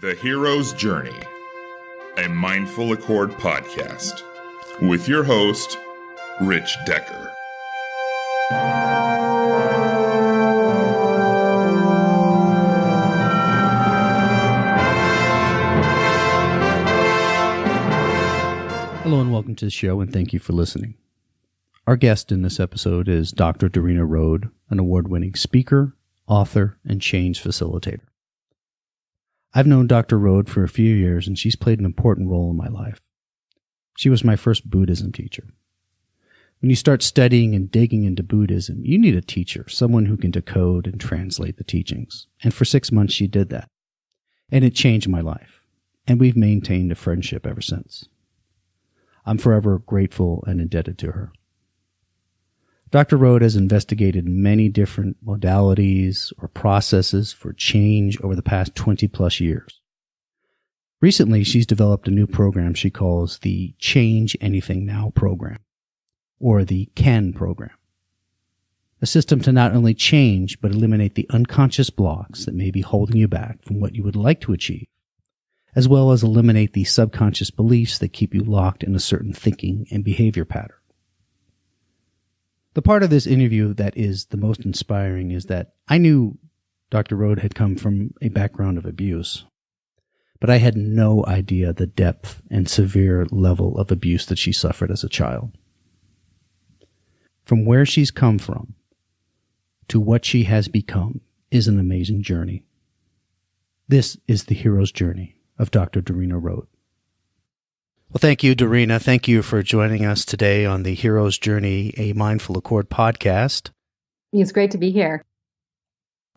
The Hero's Journey, a Mindful Accord podcast, with your host, Rich Decker. Hello and welcome to the show, and thank you for listening. Our guest in this episode is Dr. Dorena Rode, an award-winning speaker, author, and change facilitator. I've known Dr. Rode for a few years, and she's played an important role in my life. She was my first Buddhism teacher. When you start studying and digging into Buddhism, you need a teacher, someone who can decode and translate the teachings. And for 6 months, she did that. And it changed my life. And we've maintained a friendship ever since. I'm forever grateful and indebted to her. Dr. Rode has investigated many different modalities or processes for change over the past 20 plus years. Recently, she's developed a new program she calls the Change Anything Now program, or the CAN program. A system to not only change, but eliminate the unconscious blocks that may be holding you back from what you would like to achieve, as well as eliminate the subconscious beliefs that keep you locked in a certain thinking and behavior pattern. The part of this interview that is the most inspiring is that I knew Dr. Rode had come from a background of abuse, but I had no idea the depth and severe level of abuse that she suffered as a child. From where she's come from to what she has become is an amazing journey. This is the hero's journey of Dr. Dorena Rode. Well, thank you, Dorena. Thank you for joining us today on the Hero's Journey, a Mindful Accord podcast. It's great to be here.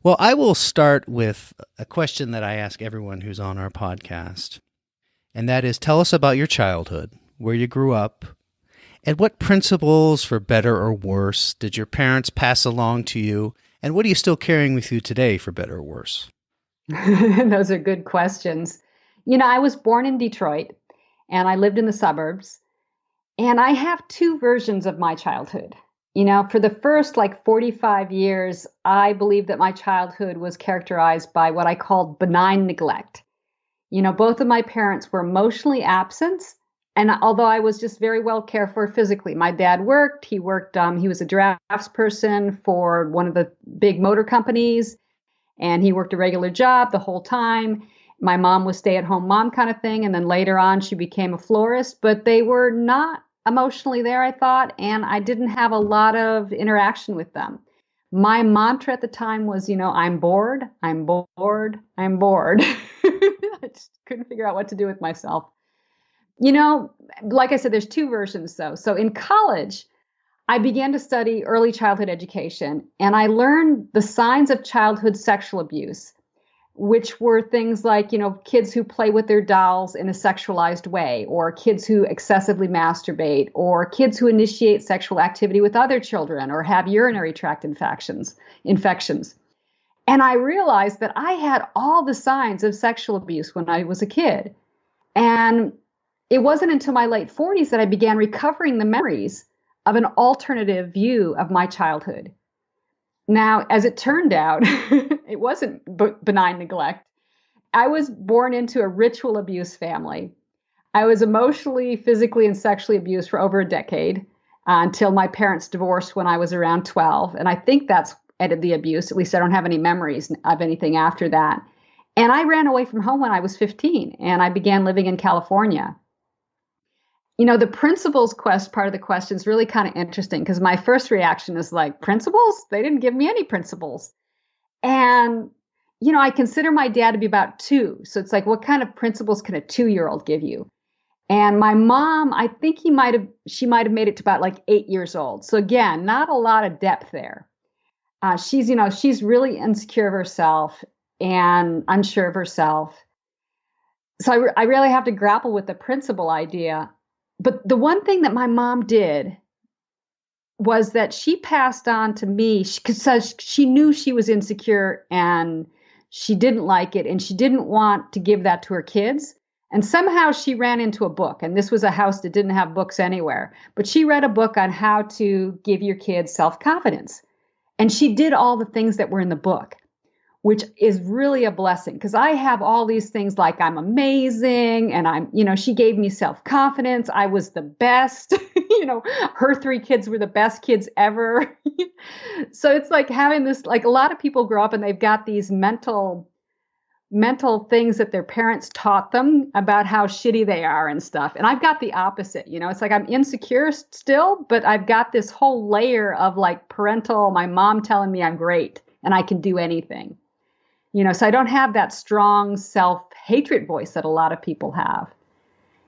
Well, I will start with a question that I ask everyone who's on our podcast, and that is, tell us about your childhood, where you grew up, and what principles, for better or worse, did your parents pass along to you, and what are you still carrying with you today, for better or worse? Those are good questions. You know, I was born in Detroit, and I lived in the suburbs, and I have two versions of my childhood. You know, for the first 45 years, I believe that my childhood was characterized by what I called benign neglect. You know, both of my parents were emotionally absent, and although I was just very well cared for physically, my dad worked, he was a draftsperson for one of the big motor companies, and he worked a regular job the whole time. My mom was stay-at-home mom kind of thing, and then later on she became a florist, but they were not emotionally there, I thought, and I didn't have a lot of interaction with them. My mantra at the time was, I'm bored, I'm bored, I'm bored. I just couldn't figure out what to do with myself. Like I said, there's two versions though. So in college, I began to study early childhood education, and I learned the signs of childhood sexual abuse, which were things like, kids who play with their dolls in a sexualized way, or kids who excessively masturbate, or kids who initiate sexual activity with other children, or have urinary tract infections. And I realized that I had all the signs of sexual abuse when I was a kid. And it wasn't until my late 40s that I began recovering the memories of an alternative view of my childhood. Now, as it turned out, it wasn't benign neglect. I was born into a ritual abuse family. I was emotionally, physically, and sexually abused for over a decade until my parents divorced when I was around 12. And I think that's ended the abuse. At least I don't have any memories of anything after that. And I ran away from home when I was 15, and I began living in California. The principles part of the question is really kind of interesting, because my first reaction is principles? They didn't give me any principles. And, I consider my dad to be about 2. So it's what kind of principles can a 2-year-old give you? And my mom, I think she might have made it to about 8 years old. So again, not a lot of depth there. She's really insecure of herself and unsure of herself. So I really have to grapple with the principle idea. But the one thing that my mom did was that she passed on to me, because she knew she was insecure and she didn't like it, and she didn't want to give that to her kids. And somehow she ran into a book, and this was a house that didn't have books anywhere. But she read a book on how to give your kids self-confidence. And she did all the things that were in the book. which is really a blessing because I have all these things like I'm amazing and she gave me self-confidence. I was the best, her 3 kids were the best kids ever. So it's like having this, like a lot of people grow up and they've got these mental things that their parents taught them about how shitty they are and stuff. And I've got the opposite, it's like I'm insecure still, but I've got this whole layer of like my mom telling me I'm great and I can do anything. So I don't have that strong self-hatred voice that a lot of people have,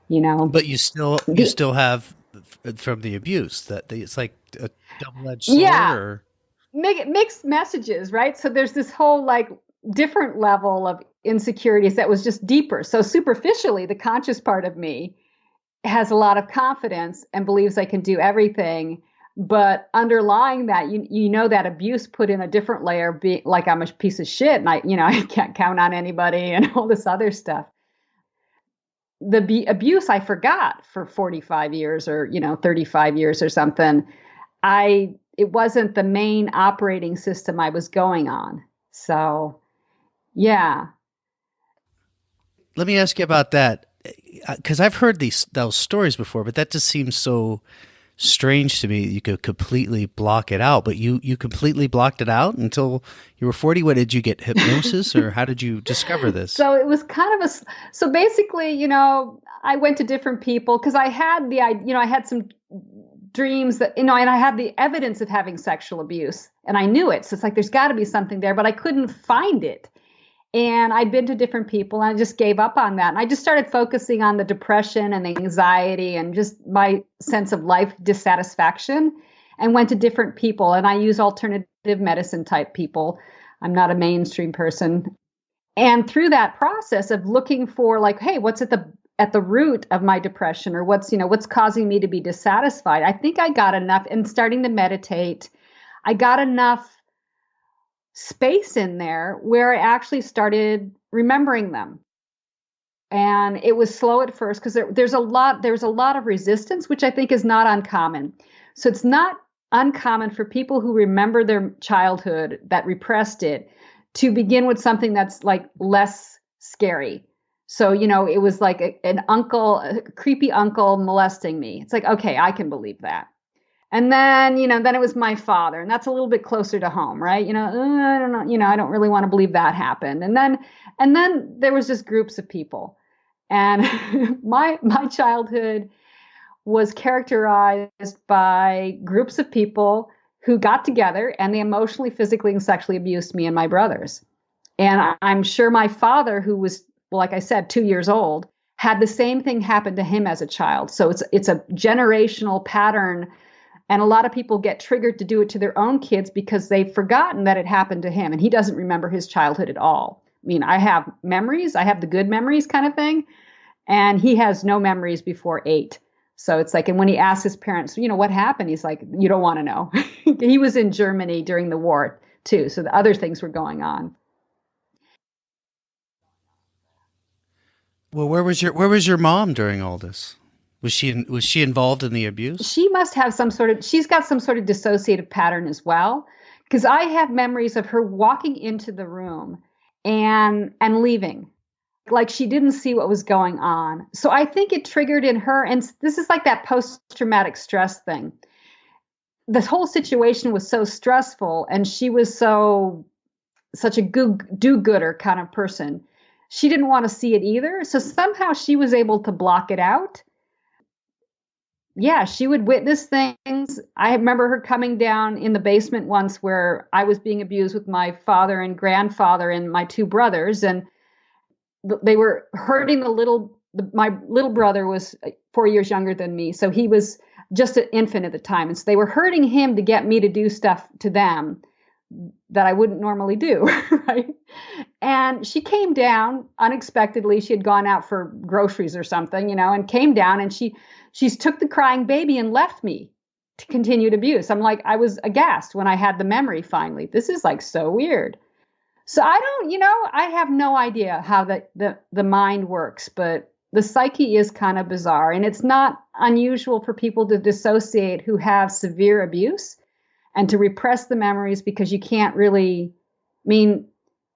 But you still have from the abuse that it's like a double-edged sword. Yeah. Or Mixed messages, right? So there's this whole like different level of insecurities that was just deeper. So superficially, the conscious part of me has a lot of confidence and believes I can do everything. But underlying that, that abuse put in a different layer, like I'm a piece of shit and I can't count on anybody and all this other stuff. The abuse I forgot for 45 years or, 35 years or something. It wasn't the main operating system I was going on. So, yeah. Let me ask you about that, because I've heard those stories before, but that just seems so strange to me. You could completely block it out, but you completely blocked it out until you were 40. What, did you get hypnosis or how did you discover this? So it was kind of so basically, I went to different people because I had I had some dreams that, and I had the evidence of having sexual abuse and I knew it. So it's like, there's got to be something there, but I couldn't find it. And I'd been to different people and I just gave up on that. And I just started focusing on the depression and the anxiety and just my sense of life dissatisfaction and went to different people. And I use alternative medicine type people. I'm not a mainstream person. And through that process of looking for like, hey, what's at the root of my depression or what's causing me to be dissatisfied? I think I got enough, and starting to meditate, I got enough space in there where I actually started remembering them. And it was slow at first because there's a lot of resistance, which I think is not uncommon. So it's not uncommon for people who remember their childhood that repressed it to begin with something that's like less scary. So, it was like a creepy uncle molesting me. It's like, okay, I can believe that. And then, then it was my father, and that's a little bit closer to home, right? I don't know, I don't really want to believe that happened. And then there was just groups of people. And my childhood was characterized by groups of people who got together and they emotionally, physically, and sexually abused me and my brothers. And I'm sure my father, who was, like I said, 2 years old, had the same thing happen to him as a child. So it's a generational pattern. And a lot of people get triggered to do it to their own kids because they've forgotten that it happened to him and he doesn't remember his childhood at all. I mean, I have memories, I have the good memories kind of thing. And he has no memories before 8. So it's like, and when he asks his parents, what happened? He's like, you don't want to know. He was in Germany during the war too. So the other things were going on. Well, where was your mom during all this? Was she involved in the abuse? She must have she's got some sort of dissociative pattern as well. Because I have memories of her walking into the room and leaving. Like she didn't see what was going on. So I think it triggered in her, and this is like that post-traumatic stress thing. This whole situation was so stressful and she was such a do-gooder kind of person. She didn't want to see it either. So somehow she was able to block it out. Yeah, she would witness things. I remember her coming down in the basement once where I was being abused with my father and grandfather and my 2 brothers. And they were hurting my little brother was 4 years younger than me. So he was just an infant at the time. And so they were hurting him to get me to do stuff to them that I wouldn't normally do, right? And she came down unexpectedly. She had gone out for groceries or something, and came down and she took the crying baby and left me to continued abuse. I'm like, I was aghast when I had the memory finally. This is like so weird. So I have no idea how the mind works, but the psyche is kind of bizarre. And it's not unusual for people to dissociate who have severe abuse and to repress the memories because you can't really,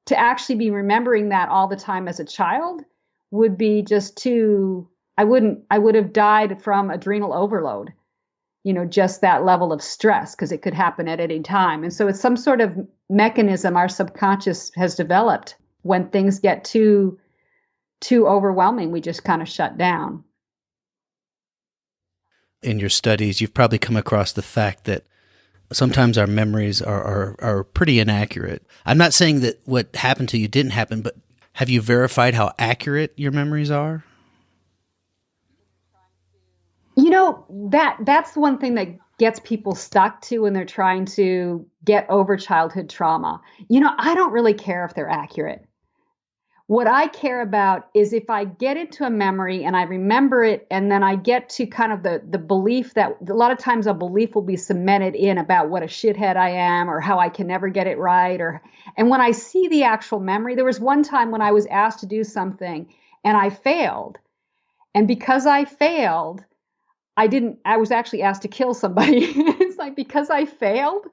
to actually be remembering that all the time as a child would be just too, I would have died from adrenal overload, just that level of stress, because it could happen at any time. And so it's some sort of mechanism our subconscious has developed. When things get too overwhelming, we just kind of shut down. In your studies, you've probably come across the fact that sometimes our memories are pretty inaccurate. I'm not saying that what happened to you didn't happen, but have you verified how accurate your memories are? That's one thing that gets people stuck too when they're trying to get over childhood trauma. I don't really care if they're accurate. What I care about is if I get into a memory and I remember it, and then I get to kind of the belief that a lot of times a belief will be cemented in about what a shithead I am or how I can never get it right. And when I see the actual memory, there was one time when I was asked to do something and I failed. And because I failed, I was actually asked to kill somebody. It's like, because I failed,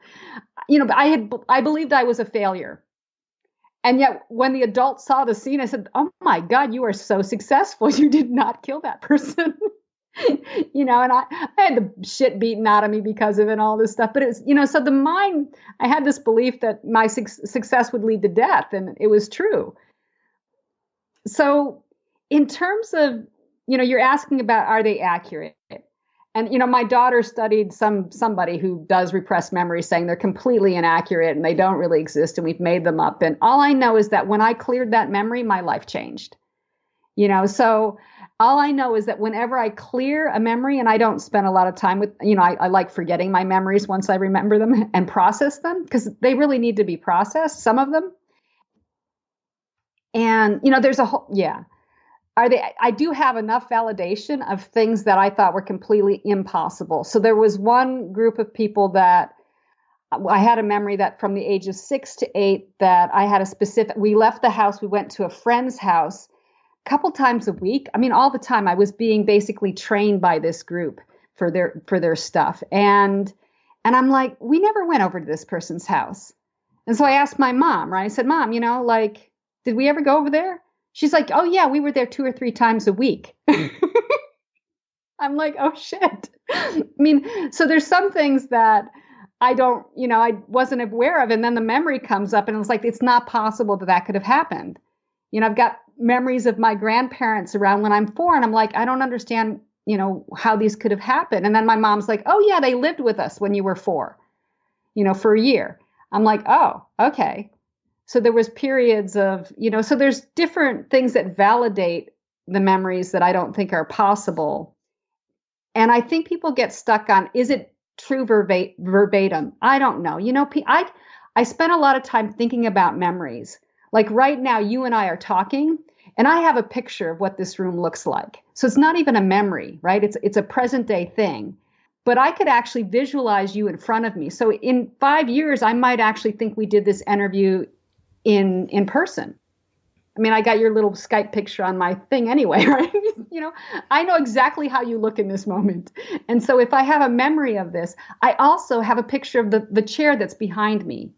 I believed I was a failure. And yet when the adults saw the scene, I said, oh my God, you are so successful. You did not kill that person. And I had the shit beaten out of me because of it and all this stuff. But it was, so the mind, I had this belief that my success would lead to death, and it was true. So in terms of, you're asking about, are they accurate? And, my daughter studied somebody who does repressed memories, saying they're completely inaccurate and they don't really exist and we've made them up. And all I know is that when I cleared that memory, my life changed. So all I know is that whenever I clear a memory, and I don't spend a lot of time with, I like forgetting my memories once I remember them and process them, because they really need to be processed, some of them. And, there's a whole, yeah. I do have enough validation of things that I thought were completely impossible. So there was one group of people that I had a memory that from the age of 6 to 8 that I had we left the house, we went to a friend's house a couple times a week. I mean, all the time I was being basically trained by this group for their stuff. And I'm like, we never went over to this person's house. And so I asked my mom, right? I said, Mom, did we ever go over there? She's like, oh, yeah, we were there 2 or 3 times a week. I'm like, oh, shit. I mean, so there's some things that I wasn't aware of. And then the memory comes up and it's like, it's not possible that could have happened. I've got memories of my grandparents around when I'm 4. And I'm like, I don't understand, how these could have happened. And then my mom's like, oh, yeah, they lived with us when you were 4, for a year. I'm like, oh, okay. So there was periods of, so there's different things that validate the memories that I don't think are possible. And I think people get stuck on, is it true verbatim? I don't know. I spent a lot of time thinking about memories. Like right now, you and I are talking, and I have a picture of what this room looks like. So it's not even a memory, right? It's a present day thing. But I could actually visualize you in front of me. So in 5 years, I might actually think we did this interview in person. I mean, I got your little Skype picture on my thing anyway, right? I know exactly how you look in this moment. And so if I have a memory of this, I also have a picture of the chair that's behind me.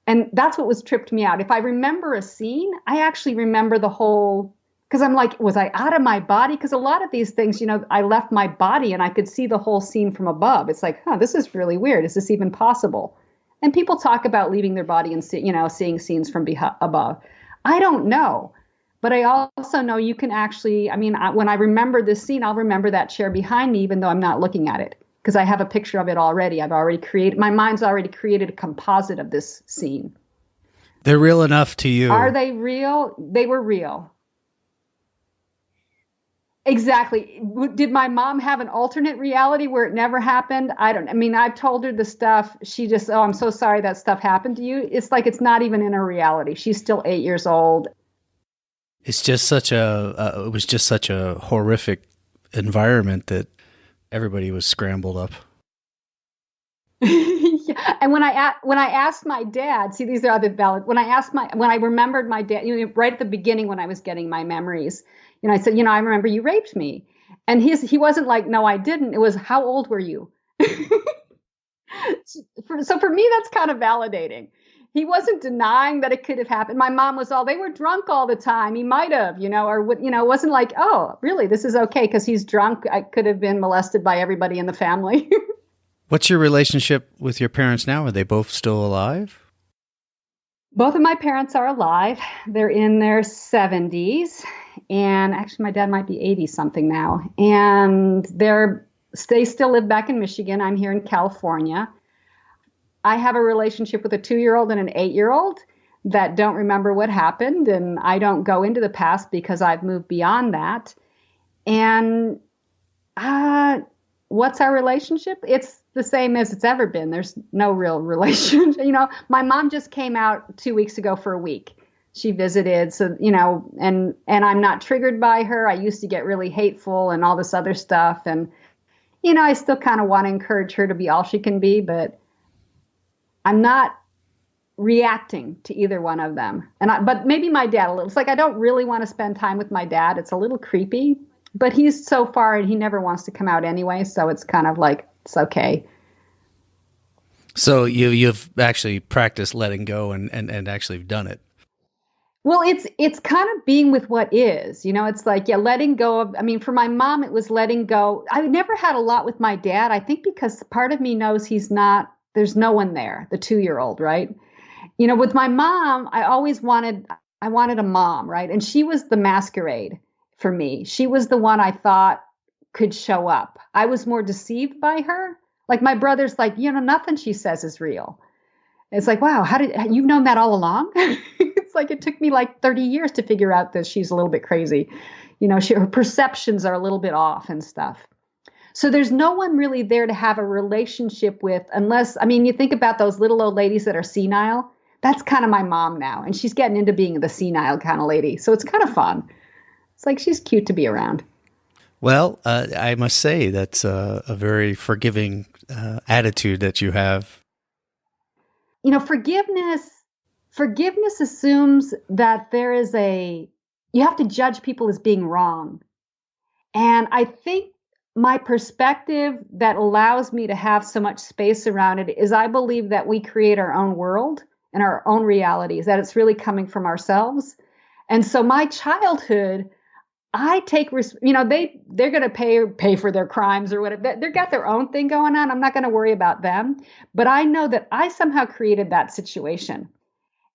And that's what tripped me out. If I remember a scene, I actually remember the whole, because I'm like, was I out of my body? Because a lot of these things, I left my body and I could see the whole scene from above. It's like, this is really weird. Is this even possible? And people talk about leaving their body and seeing scenes from above. I don't know, but I also know you can actually. I mean, when I remember this scene, I'll remember that chair behind me, even though I'm not looking at it, because I have a picture of it already. My mind's already created a composite of this scene. They're real enough to you. Are they real? They were real. Exactly. Did my mom have an alternate reality where it never happened? I've told her the stuff. She just, I'm so sorry that stuff happened to you. It's like, it's not even in her reality. She's still 8 years old. It's just it was just such a horrific environment that everybody was scrambled up. Yeah. And when I asked my dad, see, these are other valid, when I remembered my dad, right at the beginning when I was getting my memories, I said, I remember you raped me. And he wasn't like, no, I didn't. It was, how old were you? So for me, that's kind of validating. he wasn't denying that it could have happened. My mom was they were drunk all the time. He might have, it wasn't like, oh, really, this is okay because he's drunk. I could have been molested by everybody in the family. What's your relationship with your parents now? Are they both still alive? Both of my parents are alive. They're in their 70s. And actually, my dad might be 80 something now. And they still live back in Michigan. I'm here in California. I have a relationship with a 2-year-old and an 8-year-old that don't remember what happened. And I don't go into the past because I've moved beyond that. And what's our relationship? It's the same as it's ever been. There's no real relationship. My mom just came out 2 weeks ago for a week. She visited. So, and I'm not triggered by her. I used to get really hateful and all this other stuff. And, I still kind of want to encourage her to be all she can be, but I'm not reacting to either one of them. But maybe my dad a little. It's like I don't really want to spend time with my dad. It's a little creepy, but he's so far and he never wants to come out anyway. So it's kind of like, it's okay. So you've actually practiced letting go and actually done it. Well, it's kind of being with what is, it's like, letting go of, for my mom, it was letting go. I never had a lot with my dad. I think because part of me knows there's no one there, the 2-year-old, right? With my mom, I wanted a mom, right? And she was the masquerade for me. She was the one I thought could show up. I was more deceived by her. Like my brother's like, nothing she says is real. It's like, wow, you've known that all along? It's like, it took me like 30 years to figure out that she's a little bit crazy. Her perceptions are a little bit off and stuff. So there's no one really there to have a relationship with unless, you think about those little old ladies that are senile. That's kind of my mom now. And she's getting into being the senile kind of lady. So it's kind of fun. It's like, she's cute to be around. Well, I must say that's a very forgiving attitude that you have. Forgiveness assumes that you have to judge people as being wrong. And I think my perspective that allows me to have so much space around it is I believe that we create our own world and our own realities, that it's really coming from ourselves. And so my childhood, I take, they're going to pay for their crimes or whatever. They've got their own thing going on. I'm not going to worry about them. But I know that I somehow created that situation.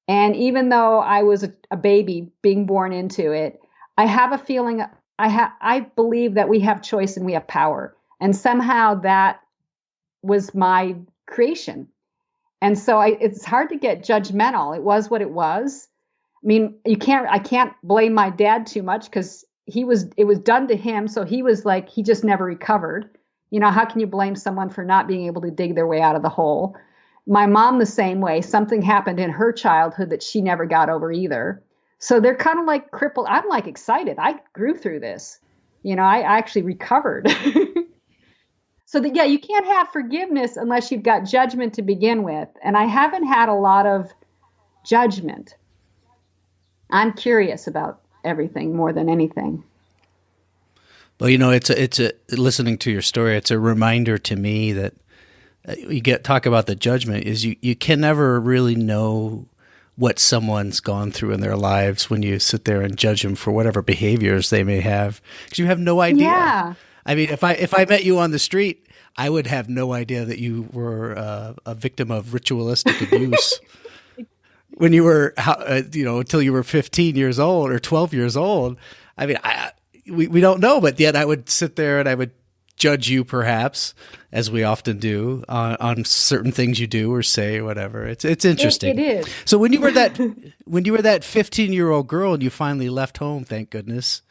And even though I was a baby being born into it, I have a feeling, I believe that we have choice and we have power. And somehow that was my creation. And so it's hard to get judgmental. It was what it was. I can't blame my dad too much because it was done to him. So he was like, he just never recovered. How can you blame someone for not being able to dig their way out of the hole? My mom, the same way. Something happened in her childhood that she never got over either. So they're kind of like crippled. I'm like excited. I grew through this. I actually recovered. So you can't have forgiveness unless you've got judgment to begin with. And I haven't had a lot of judgment. I'm curious about everything more than anything. Well, it's listening to your story, it's a reminder to me that talk about the judgment is you can never really know what someone's gone through in their lives when you sit there and judge them for whatever behaviors they may have, because you have no idea. Yeah. If I met you on the street, I would have no idea that you were a victim of ritualistic abuse when you were, until you were 15 years old or 12 years old. We don't know, but yet I would sit there and I would judge you, perhaps, as we often do, on certain things you do or say, whatever. It's interesting. It is. So when you were that 15-year-old girl and you finally left home, thank goodness,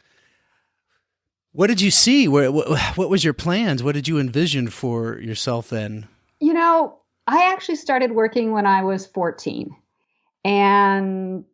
what did you see? What was your plans? What did you envision for yourself then? I actually started working when I was 14, and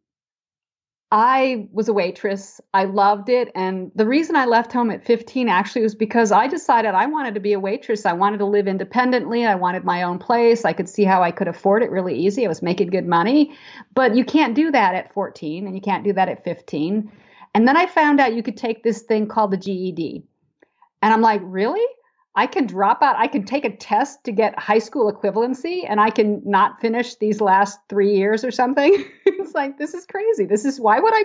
I was a waitress. I loved it. And the reason I left home at 15 actually was because I decided I wanted to be a waitress. I wanted to live independently. I wanted my own place. I could see how I could afford it really easy. I was making good money. But you can't do that at 14 and you can't do that at 15. And then I found out you could take this thing called the GED. And I'm like, really? I can drop out. I can take a test to get high school equivalency and I can not finish these last 3 years or something. It's like, this is crazy. This is why would I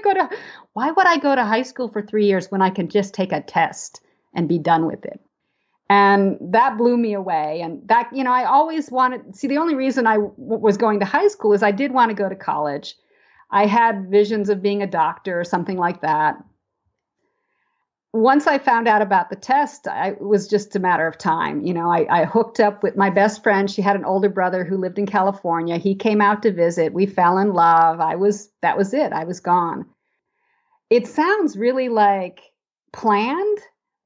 go to high school for 3 years when I can just take a test and be done with it? And that blew me away. And that, I always wanted, the only reason I was going to high school is I did want to go to college. I had visions of being a doctor or something like that. Once I found out about the test, it was just a matter of time. I hooked up with my best friend. She had an older brother who lived in California. He came out to visit. We fell in love. that was it. I was gone. It sounds really like planned,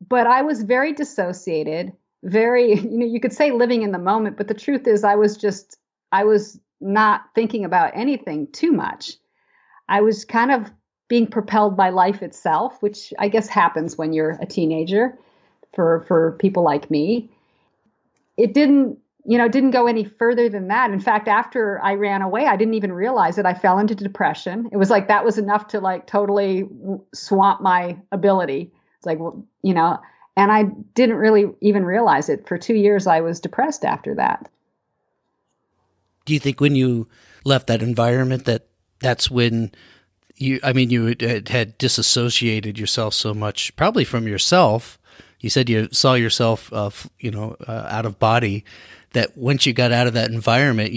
but I was very dissociated, very, you could say living in the moment, but the truth is I was not thinking about anything too much. I was kind of being propelled by life itself, which I guess happens when you're a teenager for people like me. It didn't go any further than that. In fact, after I ran away, I didn't even realize it. I fell into depression. It was like that was enough to like totally swamp my ability. It's like, and I didn't really even realize it. For 2 years, I was depressed after that. Do you think when you left that environment that's when you had disassociated yourself so much, probably from yourself? You said you saw yourself, out of body, that once you got out of that environment,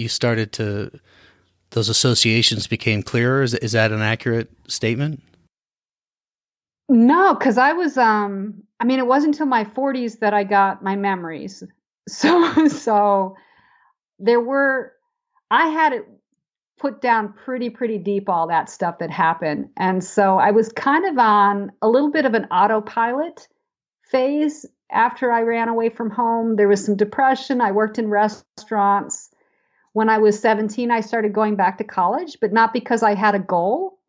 those associations became clearer. Is that an accurate statement? No, because I was, it wasn't until my 40s that I got my memories. So I had it put down pretty deep, all that stuff that happened. And so I was kind of on a little bit of an autopilot phase after I ran away from home. There was some depression. I worked in restaurants. When I was 17, I started going back to college, but not because I had a goal.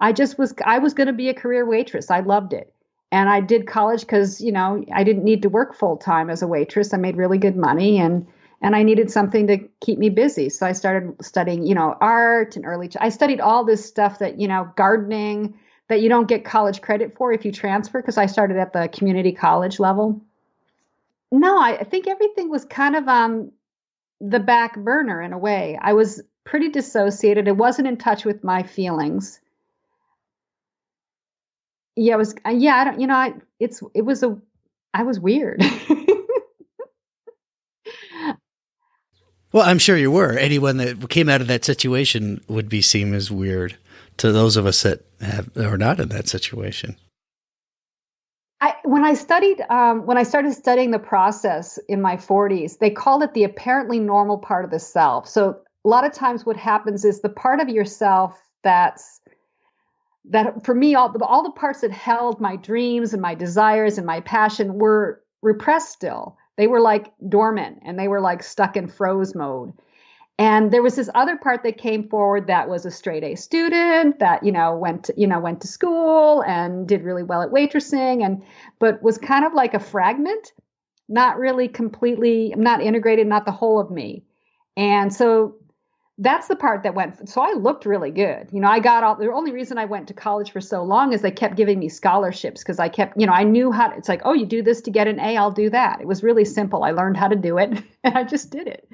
I was going to be a career waitress. I loved it. And I did college because, I didn't need to work full time as a waitress. I made really good money and I needed something to keep me busy. So I started studying, art and I studied all this stuff that, gardening that you don't get college credit for if you transfer, because I started at the community college level. No, I think everything was kind of on the back burner in a way. I was pretty dissociated. I wasn't in touch with my feelings. Yeah, it was, I was weird. Well, I'm sure you were. Anyone that came out of that situation would be seen as weird to those of us that are not in that situation. When I started studying the process in my 40s, they called it the apparently normal part of the self. So a lot of times what happens is the part of yourself that for me, all the parts that held my dreams and my desires and my passion were repressed still. They were like dormant and they were like stuck in froze mode. And there was this other part that came forward that was a straight A student that, went to school and did really well at waitressing but was kind of like a fragment, not really completely, not integrated, not the whole of me. And so that's the part that went. So I looked really good. I got the only reason I went to college for so long is they kept giving me scholarships because I kept, I knew how it's like, oh, you do this to get an A, I'll do that. It was really simple. I learned how to do it and I just did it.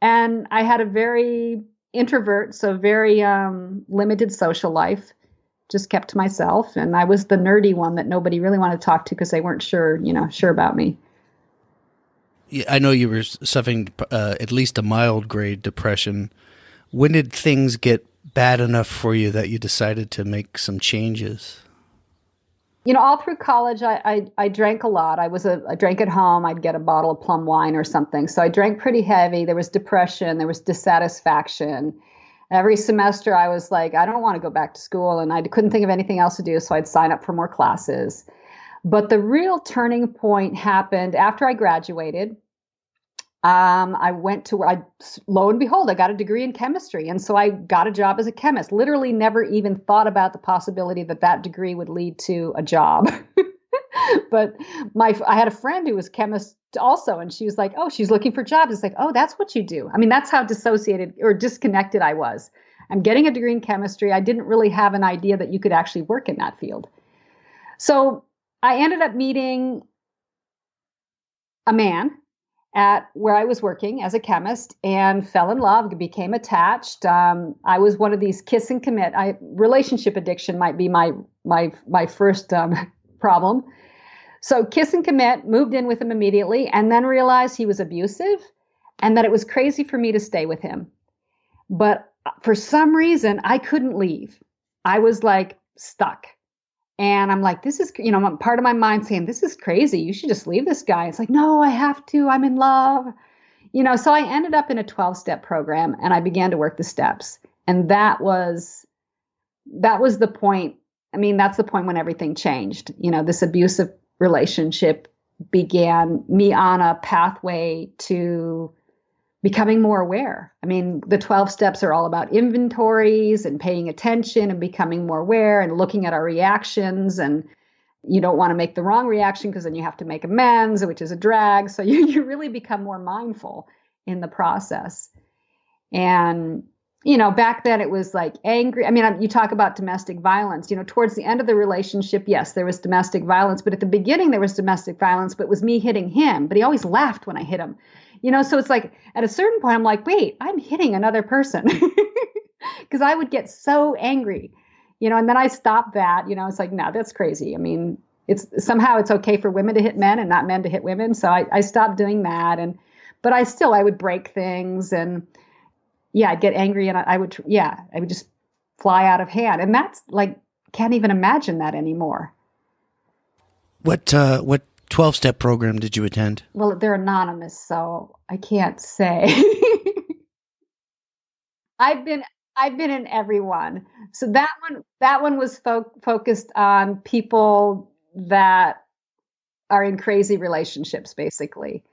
And I had a very introvert, so very limited social life, just kept to myself. And I was the nerdy one that nobody really wanted to talk to because they weren't sure about me. Yeah, I know you were suffering at least a mild grade depression. When did things get bad enough for you that you decided to make some changes? All through college, I drank a lot. I drank at home. I'd get a bottle of plum wine or something. So I drank pretty heavy. There was depression. There was dissatisfaction. Every semester, I was like, I don't want to go back to school. And I couldn't think of anything else to do. So I'd sign up for more classes. But the real turning point happened after I graduated. Lo and behold, I got a degree in chemistry. And so I got a job as a chemist, literally never even thought about the possibility that degree would lead to a job. But I had a friend who was chemist also, and she was like, oh, she's looking for jobs. It's like, oh, that's what you do. That's how dissociated or disconnected I was. I'm getting a degree in chemistry. I didn't really have an idea that you could actually work in that field. So I ended up meeting a man at where I was working as a chemist and fell in love, became attached. I was one of these kiss and commit. Relationship addiction might be my first problem. So kiss and commit, moved in with him immediately, and then realized he was abusive and that it was crazy for me to stay with him. But for some reason, I couldn't leave. I was like stuck. And I'm like, this is, part of my mind saying, this is crazy. You should just leave this guy. It's like, no, I have to. I'm in love. So I ended up in a 12-step program and I began to work the steps. And that was the point. I mean, that's the point when everything changed. This abusive relationship began me on a pathway to becoming more aware. I mean, the 12 steps are all about inventories and paying attention and becoming more aware and looking at our reactions. And you don't want to make the wrong reaction because then you have to make amends, which is a drag. So you really become more mindful in the process. And, back then it was like angry. I mean, you talk about domestic violence, towards the end of the relationship, yes, there was domestic violence. But at the beginning there was domestic violence, but it was me hitting him. But he always laughed when I hit him. So it's like at a certain point, I'm like, wait, I'm hitting another person because I would get so angry, and then I stopped that, it's like, no, that's crazy. I mean, somehow it's okay for women to hit men and not men to hit women. So I stopped doing that. But I would break things and I'd get angry and I would just fly out of hand. And that's like, can't even imagine that anymore. What 12-step program did you attend? Well, they're anonymous, so I can't say. I've been in every one. So that one was focused on people that are in crazy relationships, basically.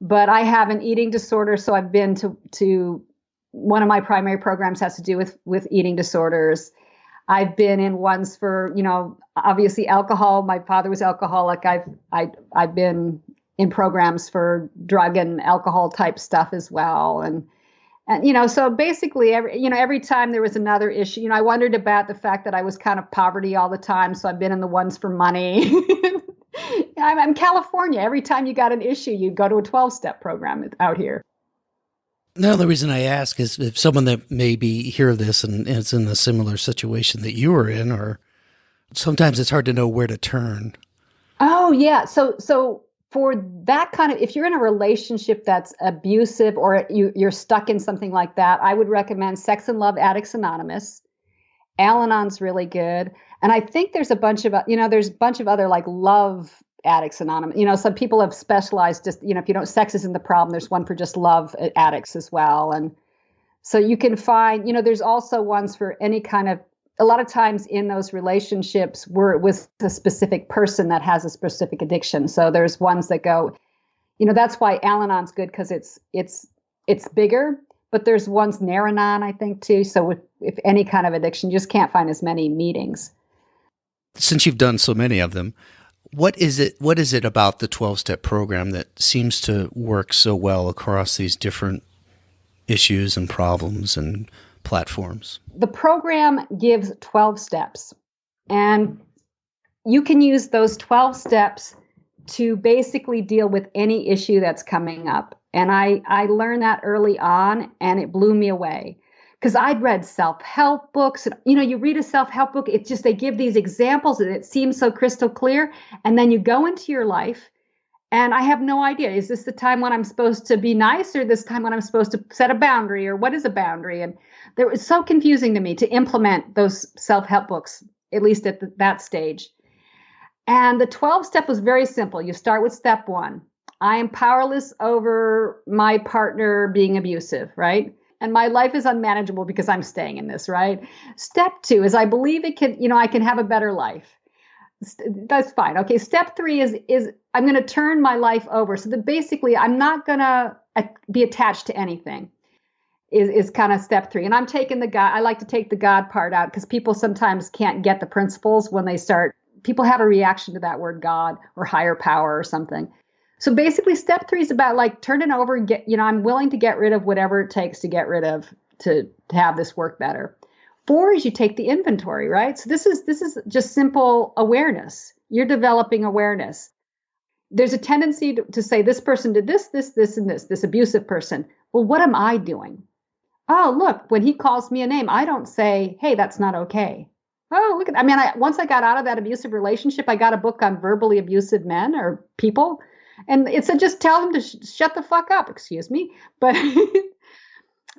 But I have an eating disorder, so I've been to one of my primary programs has to do with eating disorders. I've been in ones for, obviously alcohol. My father was alcoholic. I've been in programs for drug and alcohol type stuff as well. And so basically every time there was another issue, I wondered about the fact that I was kind of poverty all the time. So I've been in the ones for money. I'm California. Every time you got an issue, you go to a 12-step program out here. No, the reason I ask is if someone that maybe hear this and is in a similar situation that you were in, or sometimes it's hard to know where to turn. Oh, yeah. So for that kind of, if you're in a relationship that's abusive or you're stuck in something like that, I would recommend Sex and Love Addicts Anonymous. Al-Anon's really good. And I think there's a bunch of other like love Addicts Anonymous. Some people have specialized just, if sex isn't the problem, there's one for just love addicts as well. And so you can find, there's also ones for any kind of, a lot of times in those relationships where it was a specific person that has a specific addiction. So there's ones that go, that's why Al-Anon's good because it's bigger, but there's ones Nar-Anon, I think too. So if any kind of addiction, you just can't find as many meetings. Since you've done so many of them, what is it about the 12-step program that seems to work so well across these different issues and problems and platforms? The program gives 12 steps, and you can use those 12 steps to basically deal with any issue that's coming up. And I learned that early on, and it blew me away. Because I'd read self-help books. And, you read a self-help book, it's just they give these examples and it seems so crystal clear. And then you go into your life and I have no idea. Is this the time when I'm supposed to be nice or this time when I'm supposed to set a boundary or what is a boundary? And it was so confusing to me to implement those self-help books, at least at that stage. And the 12 step was very simple. You start with step 1. I am powerless over my partner being abusive, right? And my life is unmanageable because I'm staying in this, right? Step 2 is I believe it can, I can have a better life. That's fine. Okay. Step 3 is I'm going to turn my life over. So that basically I'm not going to be attached to anything is kind of step 3. And I'm taking I like to take the God part out because people sometimes can't get the principles when they start. People have a reaction to that word God or higher power or something. So basically step 3 is about like turning over and I'm willing to get rid of whatever it takes to get rid of to have this work better. 4 is you take the inventory, right? So this is just simple awareness. You're developing awareness. there's a tendency to say this person did this, and this abusive person. Well, what am I doing? Oh, look, when he calls me a name, I don't say, hey, that's not okay. Oh, look at, I mean, once I got out of that abusive relationship, I got a book on verbally abusive men or people. And it said, just tell them to shut the fuck up, excuse me. But,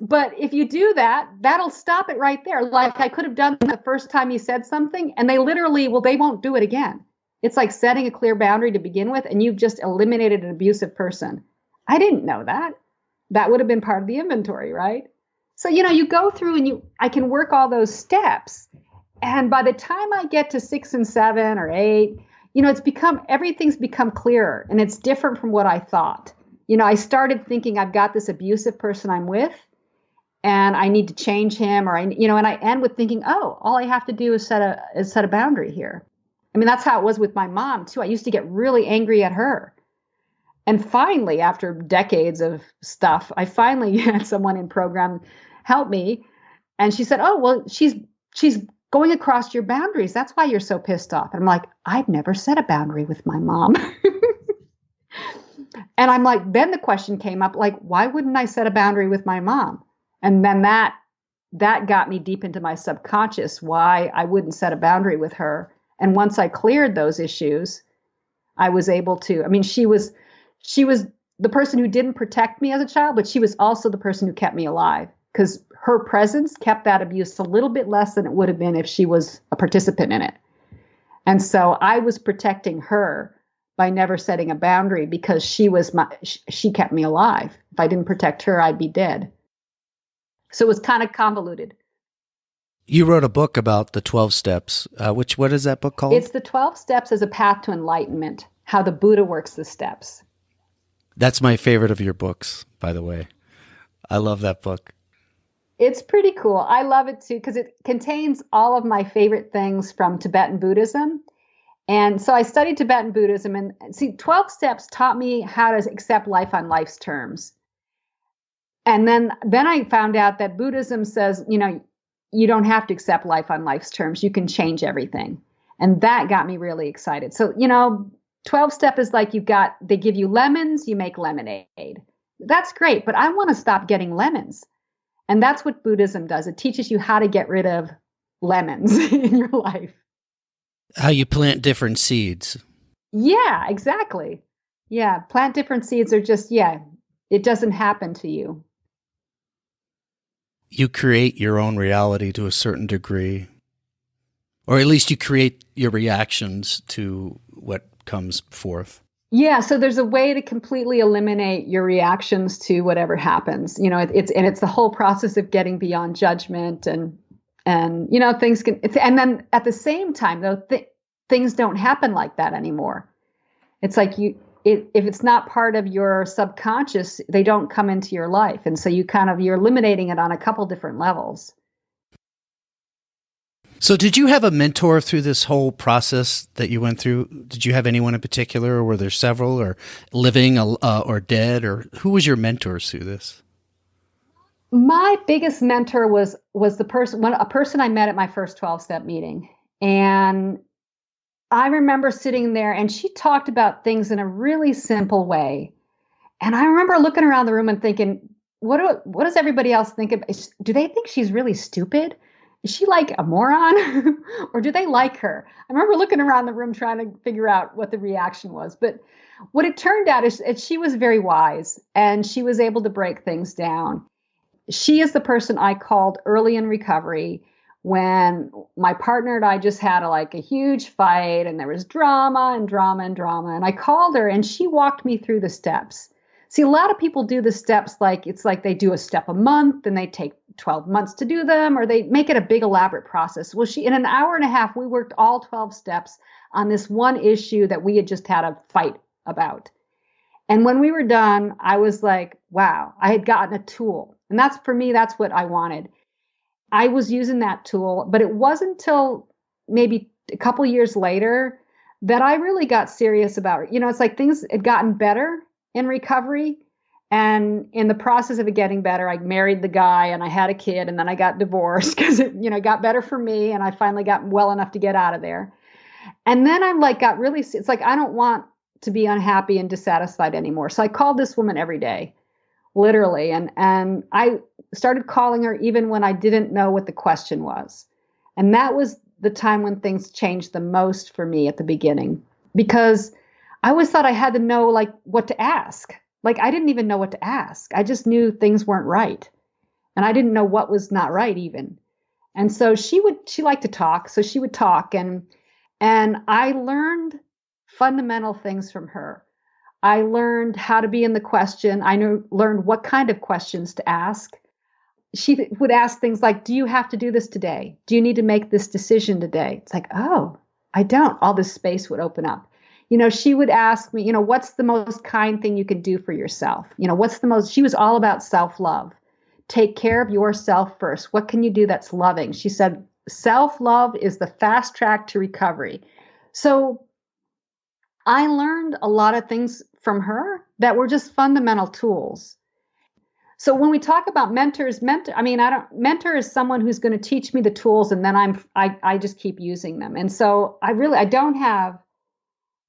but if you do that, that'll stop it right there. Like I could have done the first time he said something and they literally, well, they won't do it again. It's like setting a clear boundary to begin with, and you've just eliminated an abusive person. I didn't know that. That would have been part of the inventory, right? So, you go through and I can work all those steps. And by the time I get to 6 and 7 or 8, everything's become clearer and it's different from what I thought. I started thinking I've got this abusive person I'm with and I need to change him and I end with thinking, oh, all I have to do is set a boundary here. I mean, that's how it was with my mom too. I used to get really angry at her. And finally, after decades of stuff, I finally had someone in program help me. And she said, oh, well, she's going across your boundaries. That's why you're so pissed off. And I'm like, I've never set a boundary with my mom. And I'm like, then the question came up, like, why wouldn't I set a boundary with my mom? And then that got me deep into my subconscious, why I wouldn't set a boundary with her. And once I cleared those issues, I was able to, I mean, she was the person who didn't protect me as a child, but she was also the person who kept me alive because her presence kept that abuse a little bit less than it would have been if she was a participant in it. And so I was protecting her by never setting a boundary because she kept me alive. If I didn't protect her, I'd be dead. So it was kind of convoluted. You wrote a book about the 12 steps. What is that book called? It's the 12 steps as a path to enlightenment, how the Buddha works the steps. That's my favorite of your books, by the way. I love that book. It's pretty cool. I love it too, because it contains all of my favorite things from Tibetan Buddhism. And so I studied Tibetan Buddhism and 12 steps taught me how to accept life on life's terms. And then I found out that Buddhism says, you don't have to accept life on life's terms. You can change everything. And that got me really excited. So, 12 step is like they give you lemons, you make lemonade. That's great, but I want to stop getting lemons. And that's what Buddhism does. It teaches you how to get rid of lemons in your life. How you plant different seeds. Yeah, exactly. Yeah, plant different seeds are just, it doesn't happen to you. You create your own reality to a certain degree, or at least you create your reactions to what comes forth. Yeah, so there's a way to completely eliminate your reactions to whatever happens. It's the whole process of getting beyond judgment and things can. And then at the same time, though, things don't happen like that anymore. It's like if it's not part of your subconscious, they don't come into your life, and so you're eliminating it on a couple different levels. So did you have a mentor through this whole process that you went through? Did you have anyone in particular, or were there several, or living or dead, or who was your mentors through this? My biggest mentor was a person I met at my first 12-step meeting. And I remember sitting there and she talked about things in a really simple way. And I remember looking around the room and thinking, what does everybody else think of? Do they think she's really stupid? Is she like a moron or do they like her? I remember looking around the room trying to figure out what the reaction was. But what it turned out is she was very wise and she was able to break things down. She is the person I called early in recovery when my partner and I just had a huge fight and there was drama. And I called her and she walked me through the steps. See, a lot of people do the steps it's like they do a step a month and they take 12 months to do them, or they make it a big elaborate process. Well, in an hour and a half, we worked all 12 steps on this one issue that we had just had a fight about. And when we were done, I was like, wow, I had gotten a tool. And that's what I wanted. I was using that tool, but it wasn't until maybe a couple years later that I really got serious about it. It's like things had gotten better in recovery. And in the process of it getting better, I married the guy and I had a kid and then I got divorced because it got better for me. And I finally got well enough to get out of there. And then I'm got really, it's like, I don't want to be unhappy and dissatisfied anymore. So I called this woman every day, literally. And I started calling her even when I didn't know what the question was. And that was the time when things changed the most for me at the beginning, because I always thought I had to know like what to ask. Like I didn't even know what to ask. I just knew things weren't right. And I didn't know what was not right even. And so she liked to talk. So she would talk and I learned fundamental things from her. I learned how to be in the question. I learned what kind of questions to ask. She would ask things like, do you have to do this today? Do you need to make this decision today? It's like, oh, I don't. All this space would open up. She would ask me, what's the most kind thing you can do for yourself? She was all about self-love. Take care of yourself first. What can you do that's loving? She said, self-love is the fast track to recovery. So I learned a lot of things from her that were just fundamental tools. So when we talk about mentor is someone who's going to teach me the tools, and then I just keep using them. And so I don't have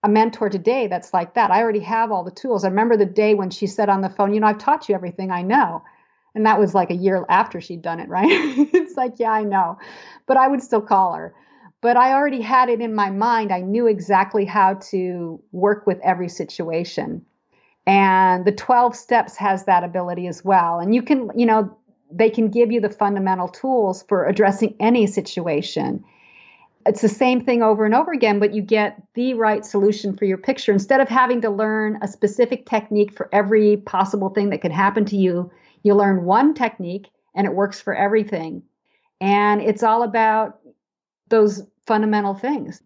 a mentor today that's like that. I already have all the tools. I remember the day when she said on the phone, I've taught you everything I know. And that was like a year after she'd done it, right? It's like, yeah, I know. But I would still call her. But I already had it in my mind. I knew exactly how to work with every situation. And the 12 steps has that ability as well. And you can, they can give you the fundamental tools for addressing any situation. It's the same thing over and over again, but you get the right solution for your picture. Instead of having to learn a specific technique for every possible thing that could happen to you, you learn one technique and it works for everything. And it's all about those fundamental things.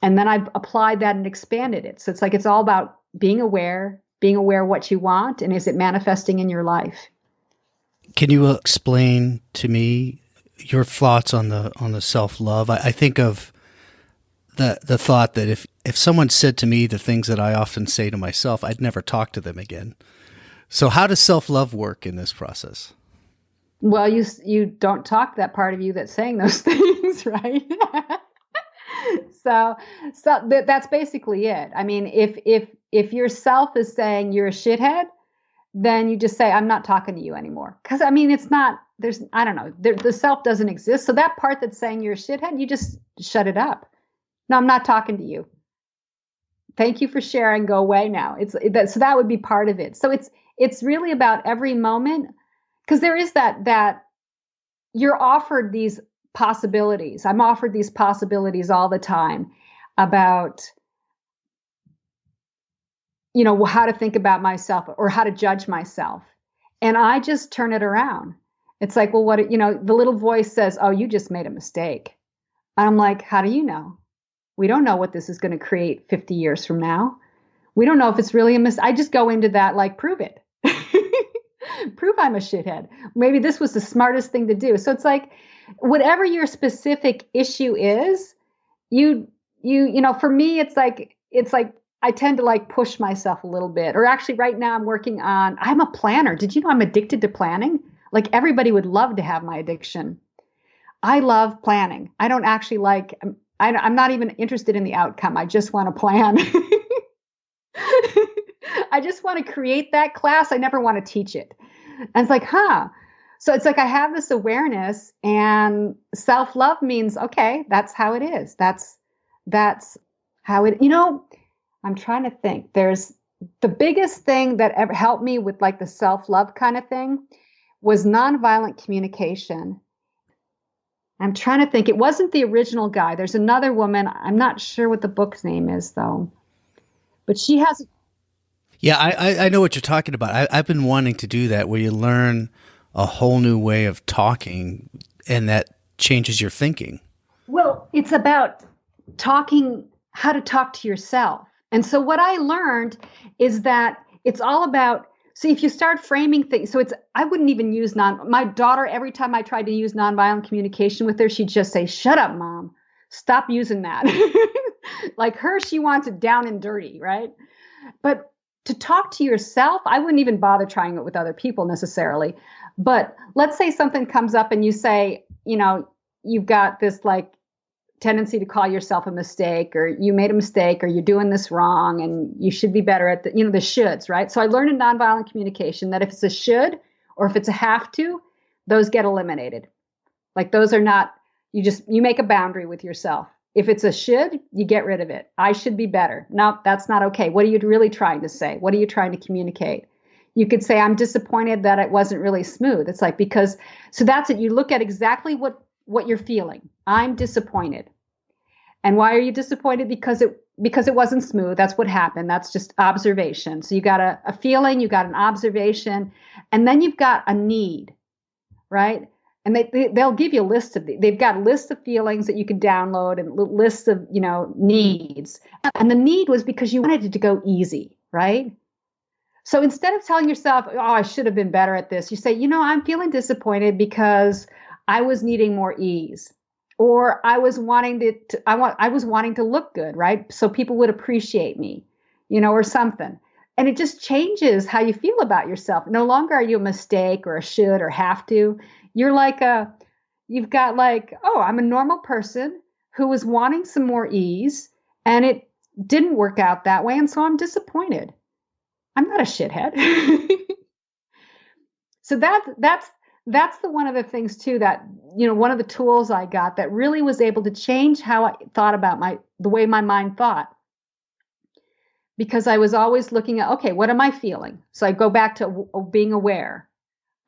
And then I've applied that and expanded it. So it's like, it's all about being aware what you want, and is it manifesting in your life? Can you explain to me your thoughts on the self-love? I think of the thought that if someone said to me the things that I often say to myself, I'd never talk to them again. So how does self-love work in this process? Well, you don't talk to that part of you that's saying those things, right? So that's basically it. I mean, if yourself is saying you're a shithead, then you just say, I'm not talking to you anymore. Because it's not, I don't know, the self doesn't exist. So that part that's saying you're a shithead, you just shut it up. No, I'm not talking to you. Thank you for sharing. Go away now. So that would be part of it. So it's really about every moment, because there is that you're offered these possibilities. I'm offered these possibilities all the time about, how to think about myself or how to judge myself. And I just turn it around. It's like, well, the little voice says, oh, you just made a mistake. And I'm like, how do you know? We don't know what this is going to create 50 years from now. We don't know if it's really a mistake. I just go into that, like, prove it. Prove I'm a shithead. Maybe this was the smartest thing to do. So it's like, whatever your specific issue is, for me, it's like, I tend to like push myself a little bit. Or actually right now I'm a planner. Did you know I'm addicted to planning? Like everybody would love to have my addiction. I love planning. I don't actually I'm not even interested in the outcome. I just want to plan. I just want to create that class. I never want to teach it. And it's like, So it's like I have this awareness, and self-love means, okay, that's how it is. That's how it, I'm trying to think. There's the biggest thing that ever helped me with like the self-love kind of thing was nonviolent communication. I'm trying to think. It wasn't the original guy. There's another woman. I'm not sure what the book's name is though, but she has. Yeah, I know what you're talking about. I've been wanting to do that, where you learn a whole new way of talking, and that changes your thinking. Well, it's about how to talk to yourself. And so what I learned is that it's all about, so if you start framing things, I wouldn't even use my daughter, every time I tried to use nonviolent communication with her, she'd just say, shut up, Mom, stop using that. Like her, she wants it down and dirty, right? But to talk to yourself, I wouldn't even bother trying it with other people necessarily. But let's say something comes up and you say, you've got this like tendency to call yourself a mistake, or you made a mistake, or you're doing this wrong and you should be better at the shoulds, right? So I learned in nonviolent communication that if it's a should or if it's a have to, those get eliminated. Like those are not, you make a boundary with yourself. If it's a should, you get rid of it. I should be better. No, that's not okay. What are you really trying to say? What are you trying to communicate? You could say, I'm disappointed that it wasn't really smooth. It's like, so that's it. You look at exactly what you're feeling. I'm disappointed. And why are you disappointed? Because it wasn't smooth. That's what happened. That's just observation. So you got a feeling, you got an observation, and then you've got a need, right? And they'll give you a list of they've got lists of feelings that you can download and lists of, needs. And the need was because you wanted it to go easy, right? So instead of telling yourself, oh, I should have been better at this, you say, I'm feeling disappointed because I was needing more ease, or I was wanting to look good, right? So people would appreciate me, or something. And it just changes how you feel about yourself. No longer are you a mistake or a should or have to. You're you've got I'm a normal person who was wanting some more ease and it didn't work out that way. And so I'm disappointed. I'm not a shithead. So that's one of the things too, that, one of the tools I got that really was able to change how I thought about the way my mind thought. Because I was always looking at, okay, what am I feeling? So I go back to being aware.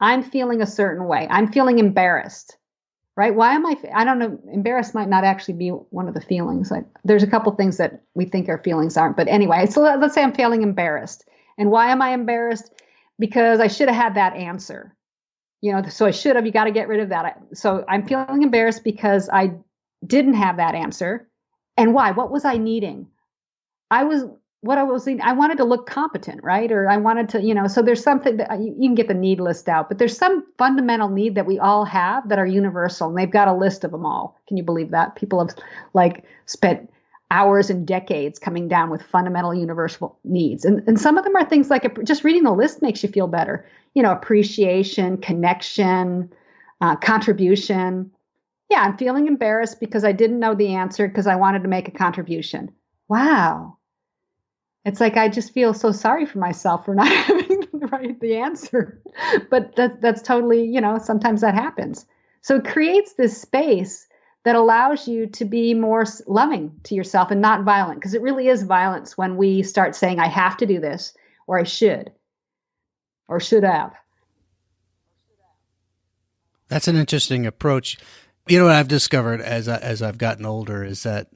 I'm feeling a certain way. I'm feeling embarrassed, right? Why am I don't know, embarrassed might not actually be one of the feelings. There's a couple things that we think our feelings aren't. But anyway, so let's say I'm feeling embarrassed. And why am I embarrassed? Because I should have had that answer. So you got to get rid of that. So I'm feeling embarrassed because I didn't have that answer. And why? What was I needing? I wanted to look competent, right? Or I wanted to, so there's something that you can get the need list out, but there's some fundamental need that we all have that are universal, and they've got a list of them all. Can you believe that? People have spent hours and decades coming down with fundamental universal needs. And some of them are things like just reading the list makes you feel better. Appreciation, connection, contribution. Yeah, I'm feeling embarrassed because I didn't know the answer because I wanted to make a contribution. Wow. It's like I just feel so sorry for myself for not having the answer. But that's totally, sometimes that happens. So it creates this space that allows you to be more loving to yourself and not violent, because it really is violence when we start saying, I have to do this, or I should, or should have. That's an interesting approach. What I've discovered as I've gotten older is that,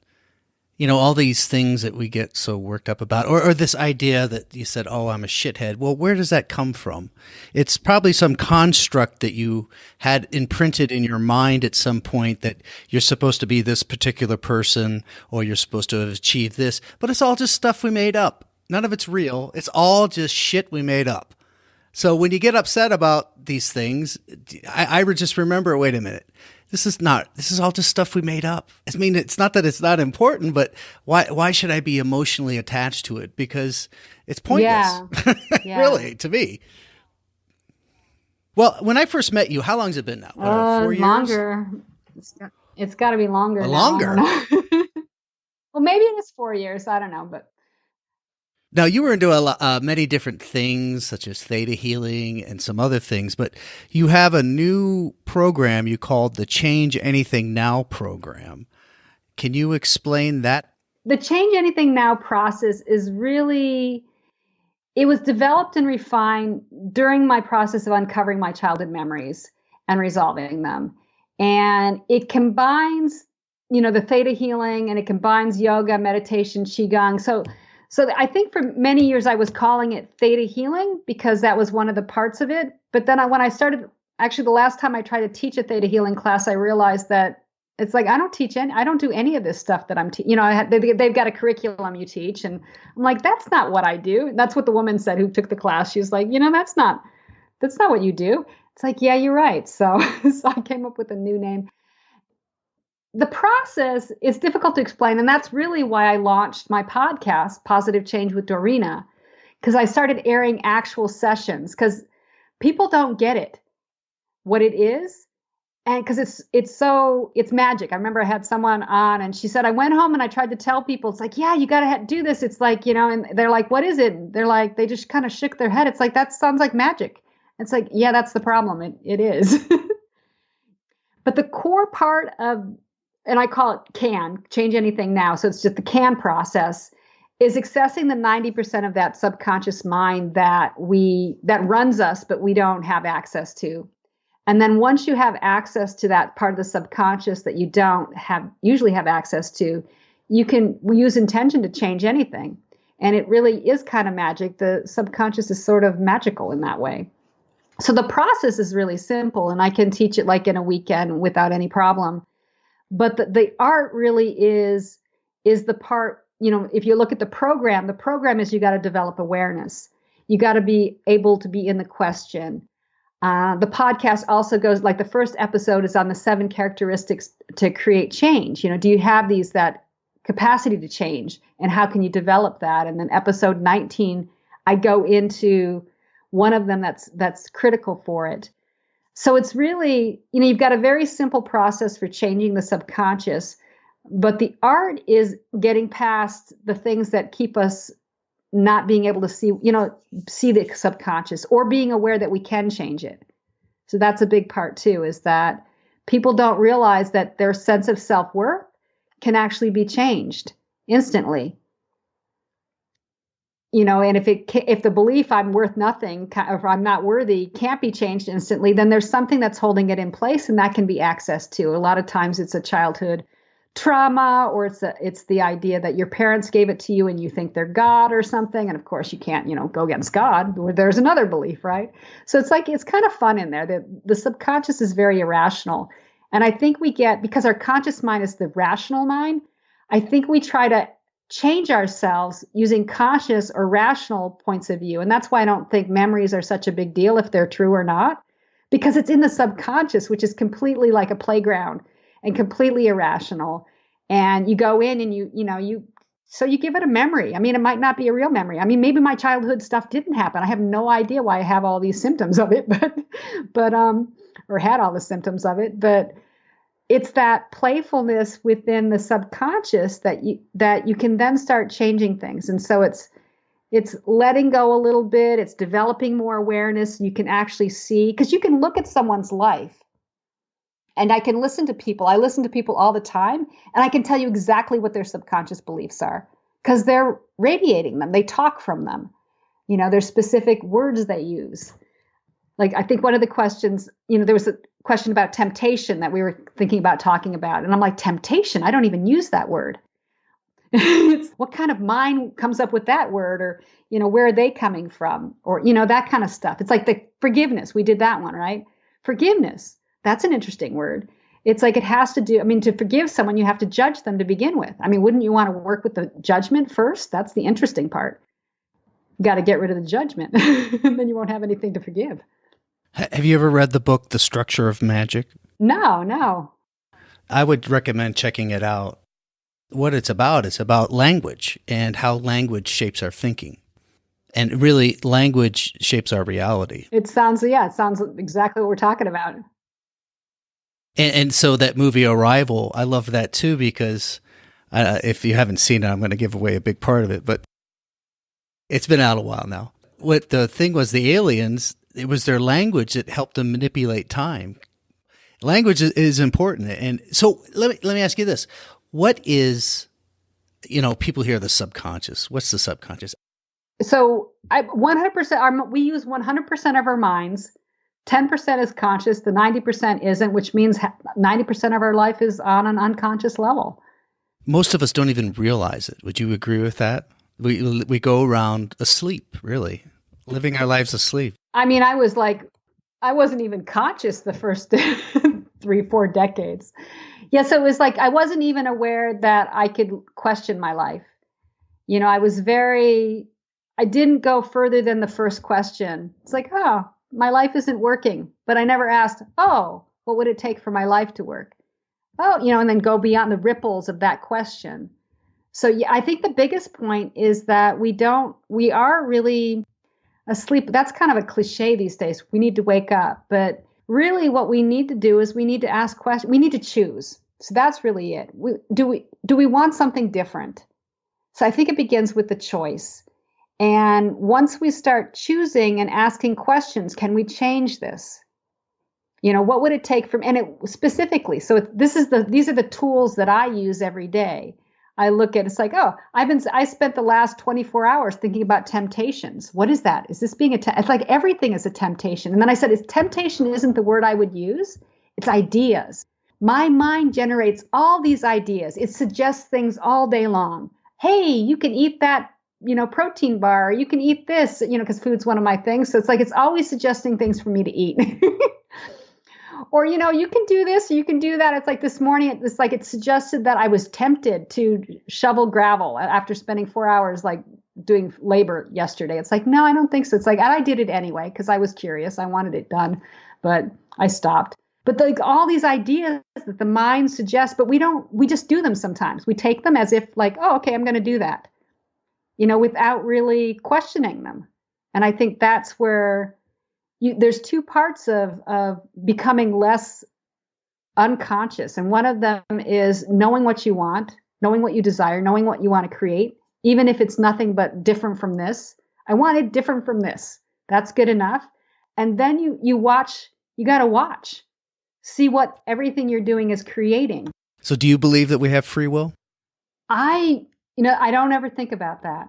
all these things that we get so worked up about, or this idea that you said, oh, I'm a shithead. Well, where does that come from? It's probably some construct that you had imprinted in your mind at some point that you're supposed to be this particular person, or you're supposed to have achieved this, but it's all just stuff we made up. None of it's real. It's all just shit we made up. So when you get upset about these things, I would just remember, wait a minute. This is all just stuff we made up. I mean, it's not that it's not important, but why should I be emotionally attached to it? Because it's pointless, Yeah. Really, to me. Well, when I first met you, how long has it been now? 4 years? Longer. It's got to be longer now. Longer? Well, maybe it is 4 years. I don't know, but. Now, you were into many different things, such as theta healing and some other things, but you have a new program you called the Change Anything Now program. Can you explain that? The Change Anything Now process is really, it was developed and refined during my process of uncovering my childhood memories and resolving them. And it combines, the theta healing, and it combines yoga, meditation, qigong. So I think for many years I was calling it theta healing because that was one of the parts of it. But then when I started, actually the last time I tried to teach a theta healing class, I realized that it's like, I don't do any of this stuff that I'm teaching. They've got a curriculum you teach. And I'm like, that's not what I do. That's what the woman said who took the class. She was like, that's not what you do. It's like, yeah, you're right. So I came up with a new name. The process is difficult to explain, and that's really why I launched my podcast, Positive Change with Dorena, because I started airing actual sessions, because people don't get it, what it is, And because it's magic. I remember I had someone on and she said, I went home and I tried to tell people, it's like, yeah, you got to do this. It's like, and they're like, what is it? They're like, they just kind of shook their head. It's like, that sounds like magic. It's like, yeah, that's the problem. It is. But the core part of, and I call it CAN, change anything now. So it's just the CAN process, is accessing the 90% of that subconscious mind that runs us, but we don't have access to. And then once you have access to that part of the subconscious that you don't usually have access to, we use intention to change anything. And it really is kind of magic. The subconscious is sort of magical in that way. So the process is really simple, and I can teach it like in a weekend without any problem. But the art really is the part, if you look at the program is you got to develop awareness. You got to be able to be in the question. The podcast also goes, like the first episode is on the 7 characteristics to create change. Do you have that capacity to change, and how can you develop that? And then episode 19, I go into one of them that's critical for it. So it's really, you've got a very simple process for changing the subconscious, but the art is getting past the things that keep us not being able to see the subconscious, or being aware that we can change it. So that's a big part too, is that people don't realize that their sense of self-worth can actually be changed instantly. And if the belief I'm worth nothing, or I'm not worthy, can't be changed instantly, then there's something that's holding it in place, and that can be accessed to. A lot of times it's a childhood trauma, or it's the idea that your parents gave it to you and you think they're God or something. And of course you can't, go against God. There's another belief, right? So it's kind of fun in there. The subconscious is very irrational. And I think because our conscious mind is the rational mind, I think we try to change ourselves using conscious or rational points of view. And that's why I don't think memories are such a big deal if they're true or not, because it's in the subconscious, which is completely like a playground and completely irrational. And you go in and you give it a memory. I mean, it might not be a real memory. I mean, maybe my childhood stuff didn't happen. I have no idea why I have all these symptoms of it, or had all the symptoms of it, but it's that playfulness within the subconscious that you can then start changing things. And so it's letting go a little bit. It's developing more awareness. You can actually see, because you can look at someone's life. And I can listen to people. I listen to people all the time, and I can tell you exactly what their subconscious beliefs are, because they're radiating them. They talk from them. There's specific words they use. Like, I think one of the questions, there was a question about temptation that we were thinking about talking about. And I'm like, temptation? I don't even use that word. It's what kind of mind comes up with that word, or, where are they coming from? Or, that kind of stuff. It's like the forgiveness. We did that one, right? Forgiveness. That's an interesting word. It's like it has to do, to forgive someone, you have to judge them to begin with. Wouldn't you want to work with the judgment first? That's the interesting part. You got to get rid of the judgment, and then you won't have anything to forgive. Have you ever read the book, The Structure of Magic? No. I would recommend checking it out. What it's about language and how language shapes our thinking. And really, language shapes our reality. It sounds exactly what we're talking about. And so that movie Arrival, I love that too, because if you haven't seen it, I'm going to give away a big part of it, but it's been out a while now. What the thing was, the aliens, it was their language that helped them manipulate time. Language is important. And so let me ask you this. What is, people hear the subconscious. What's the subconscious? So 100%, we use 100% of our minds. 10% is conscious, the 90% isn't, which means 90% of our life is on an unconscious level. Most of us don't even realize it. Would you agree with that? We go around asleep, really, living our lives asleep. I wasn't even conscious the first 3-4 decades. Yeah, so it was like I wasn't even aware that I could question my life. I didn't go further than the first question. It's like, oh, my life isn't working. But I never asked, what would it take for my life to work? And then go beyond the ripples of that question. So yeah, I think the biggest point is that we are really asleep. That's kind of a cliche these days. We need to wake up. But really what we need to do is we need to ask questions. We need to choose. So that's really it. Do we want something different? So I think it begins with the choice. And once we start choosing and asking questions, can we change this? What would it take from, and it specifically, so these are the tools that I use every day. I look at, it's like, oh, I spent the last 24 hours thinking about temptations. What is that? Is this being it's like everything is a temptation. And then I said, temptation isn't the word I would use. It's ideas. My mind generates all these ideas. It suggests things all day long. Hey, you can eat that, protein bar, or you can eat this, because food's one of my things. So it's like, it's always suggesting things for me to eat. Or, you can do this, or you can do that. It's like this morning, it suggested that I was tempted to shovel gravel after spending 4 hours, like doing labor yesterday. It's like, no, I don't think so. It's like, and I did it anyway, because I was curious. I wanted it done, but I stopped. But like all these ideas that the mind suggests, but we just do them sometimes. We take them as if like, oh, okay, I'm going to do that, without really questioning them. And I think that's where there's two parts of becoming less unconscious. And one of them is knowing what you want, knowing what you desire, knowing what you want to create, even if it's nothing but different from this. I want it different from this. That's good enough. And then you got to watch, see what everything you're doing is creating. So do you believe that we have free will? I don't ever think about that.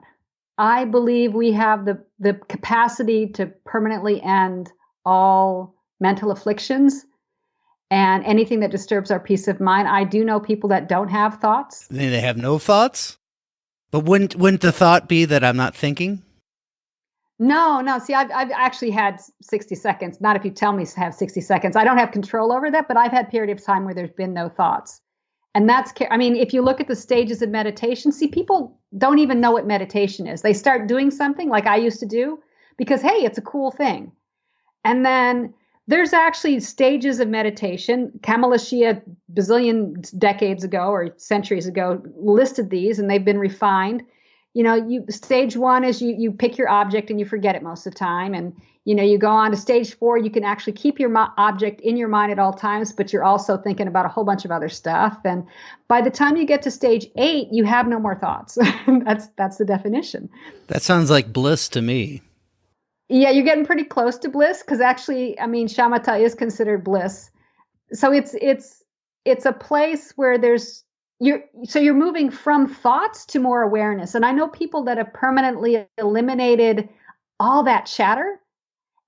I believe we have the capacity to permanently end all mental afflictions and anything that disturbs our peace of mind. I do know people that don't have thoughts. They have no thoughts? But wouldn't the thought be that I'm not thinking? No. See, I've actually had 60 seconds. Not if you tell me to have 60 seconds. I don't have control over that, but I've had period of time where there's been no thoughts. And if you look at the stages of meditation, see, people don't even know what meditation is. They start doing something like I used to do because, hey, it's a cool thing. And then there's actually stages of meditation. Kamala Shia, bazillion decades ago or centuries ago, listed these, and they've been refined. Stage one is you pick your object and you forget it most of the time. And, you go on to stage 4, you can actually keep your object in your mind at all times, but you're also thinking about a whole bunch of other stuff. And by the time you get to stage 8, you have no more thoughts. That's the definition. That sounds like bliss to me. Yeah, you're getting pretty close to bliss because actually, shamatha is considered bliss. So it's a place where you're moving from thoughts to more awareness. And I know people that have permanently eliminated all that chatter,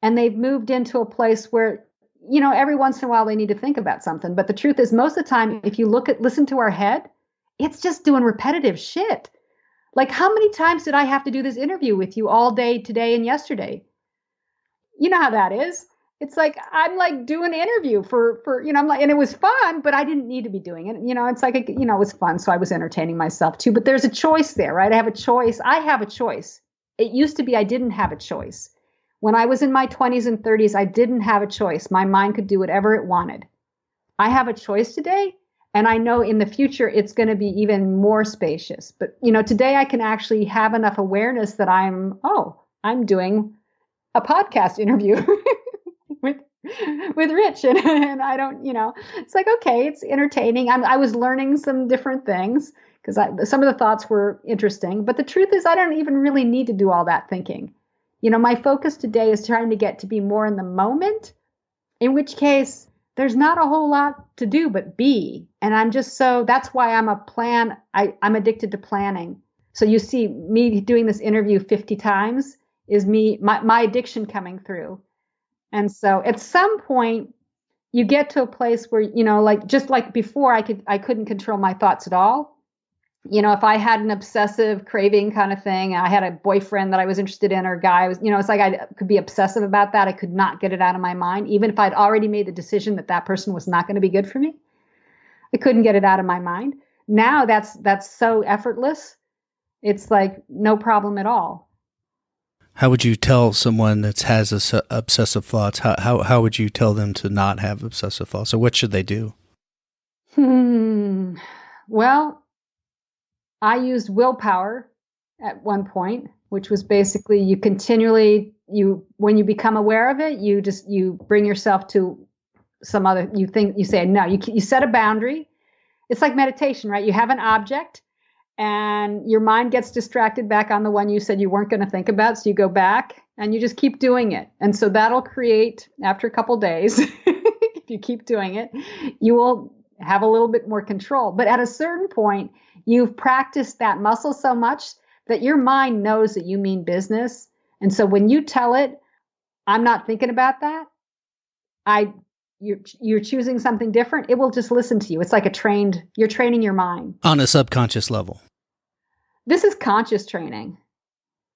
and they've moved into a place where, every once in a while they need to think about something. But the truth is, most of the time, if you listen to our head, it's just doing repetitive shit. Like, how many times did I have to do this interview with you all day today and yesterday? You know how that is. It's like, I'm like doing an interview for I'm like, and it was fun, but I didn't need to be doing it. It's like, it was fun. So I was entertaining myself too, but there's a choice there, right? I have a choice. It used to be, I didn't have a choice. When I was in my 20s and 30s, I didn't have a choice. My mind could do whatever it wanted. I have a choice today. And I know in the future, it's going to be even more spacious. But, today I can actually have enough awareness that I'm doing a podcast interview with Rich. And I don't, it's like, okay, it's entertaining. I was learning some different things because some of the thoughts were interesting. But the truth is, I don't even really need to do all that thinking. My focus today is trying to get to be more in the moment, in which case there's not a whole lot to do but be. And that's why I'm addicted to planning. So you see me doing this interview 50 times is my addiction coming through. And so at some point you get to a place where, just like before I couldn't control my thoughts at all. If I had an obsessive craving kind of thing, I had a boyfriend that I was interested in or a guy, it's like I could be obsessive about that. I could not get it out of my mind. Even if I'd already made the decision that person was not going to be good for me, I couldn't get it out of my mind. Now that's so effortless. It's like no problem at all. How would you tell someone that has obsessive thoughts? How would you tell them to not have obsessive thoughts? Or what should they do? Well, I used willpower at one point, which was basically when you become aware of it, you bring yourself to some other, you say, no, you set a boundary. It's like meditation, right? You have an object and your mind gets distracted back on the one you said you weren't going to think about. So you go back and you just keep doing it. And so that'll create, after a couple days, if you keep doing it, you will have a little bit more control. But at a certain point, you've practiced that muscle so much that your mind knows that you mean business. And so when you tell it, I'm not thinking about that, you're choosing something different, it will just listen to you. It's like you're training your mind. On a subconscious level. This is conscious training.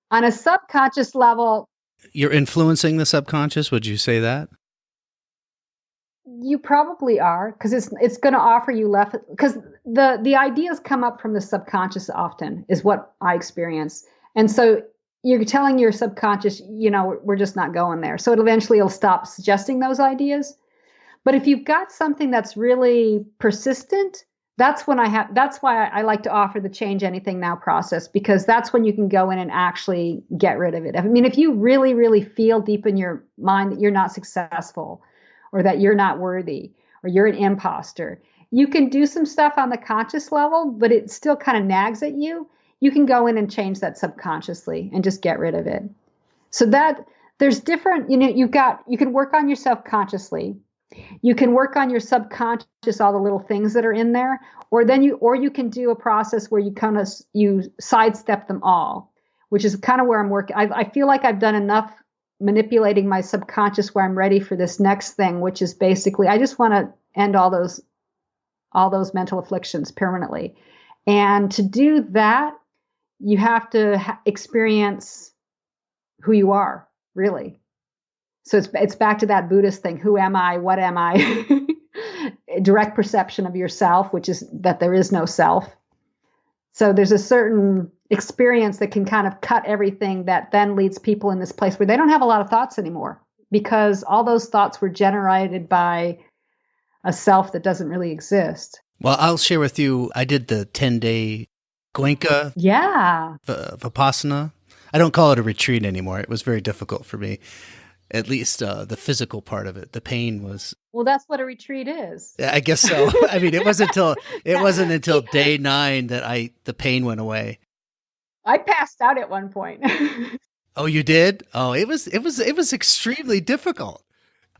On a subconscious level. You're influencing the subconscious, would you say that? You probably are, because it's going to offer you left, because the ideas come up from the subconscious often, is what I experience. And so you're telling your subconscious, we're just not going there. So it'll stop suggesting those ideas. But if you've got something that's really persistent, that's why I like to offer the Change Anything Now process, because that's when you can go in and actually get rid of it. I mean, if you really, really feel deep in your mind that you're not successful, or that you're not worthy, or you're an imposter, you can do some stuff on the conscious level, but it still kind of nags at you. You can go in and change that subconsciously and just get rid of it. So that there's different, you can work on yourself consciously. You can work on your subconscious, all the little things that are in there, or you can do a process where you sidestep them all, which is kind of where I'm working. I feel like I've done enough manipulating my subconscious where I'm ready for this next thing, which is basically, I just want to end all those mental afflictions permanently. And to do that, you have to experience who you are, really. So it's back to that Buddhist thing. Who am I? What am I? Direct perception of yourself, which is that there is no self. So there's a certain experience that can kind of cut everything that then leads people in this place where they don't have a lot of thoughts anymore, because all those thoughts were generated by a self that doesn't really exist. Well, I'll share with you, I did the 10-day Goenka Vipassana. I don't call it a retreat anymore. It was very difficult for me. At least the physical part of it. The pain was... Well, that's what a retreat is. I guess so. I mean, it wasn't until day 9 that the pain went away. I passed out at one point. Oh, you did? Oh, it was extremely difficult.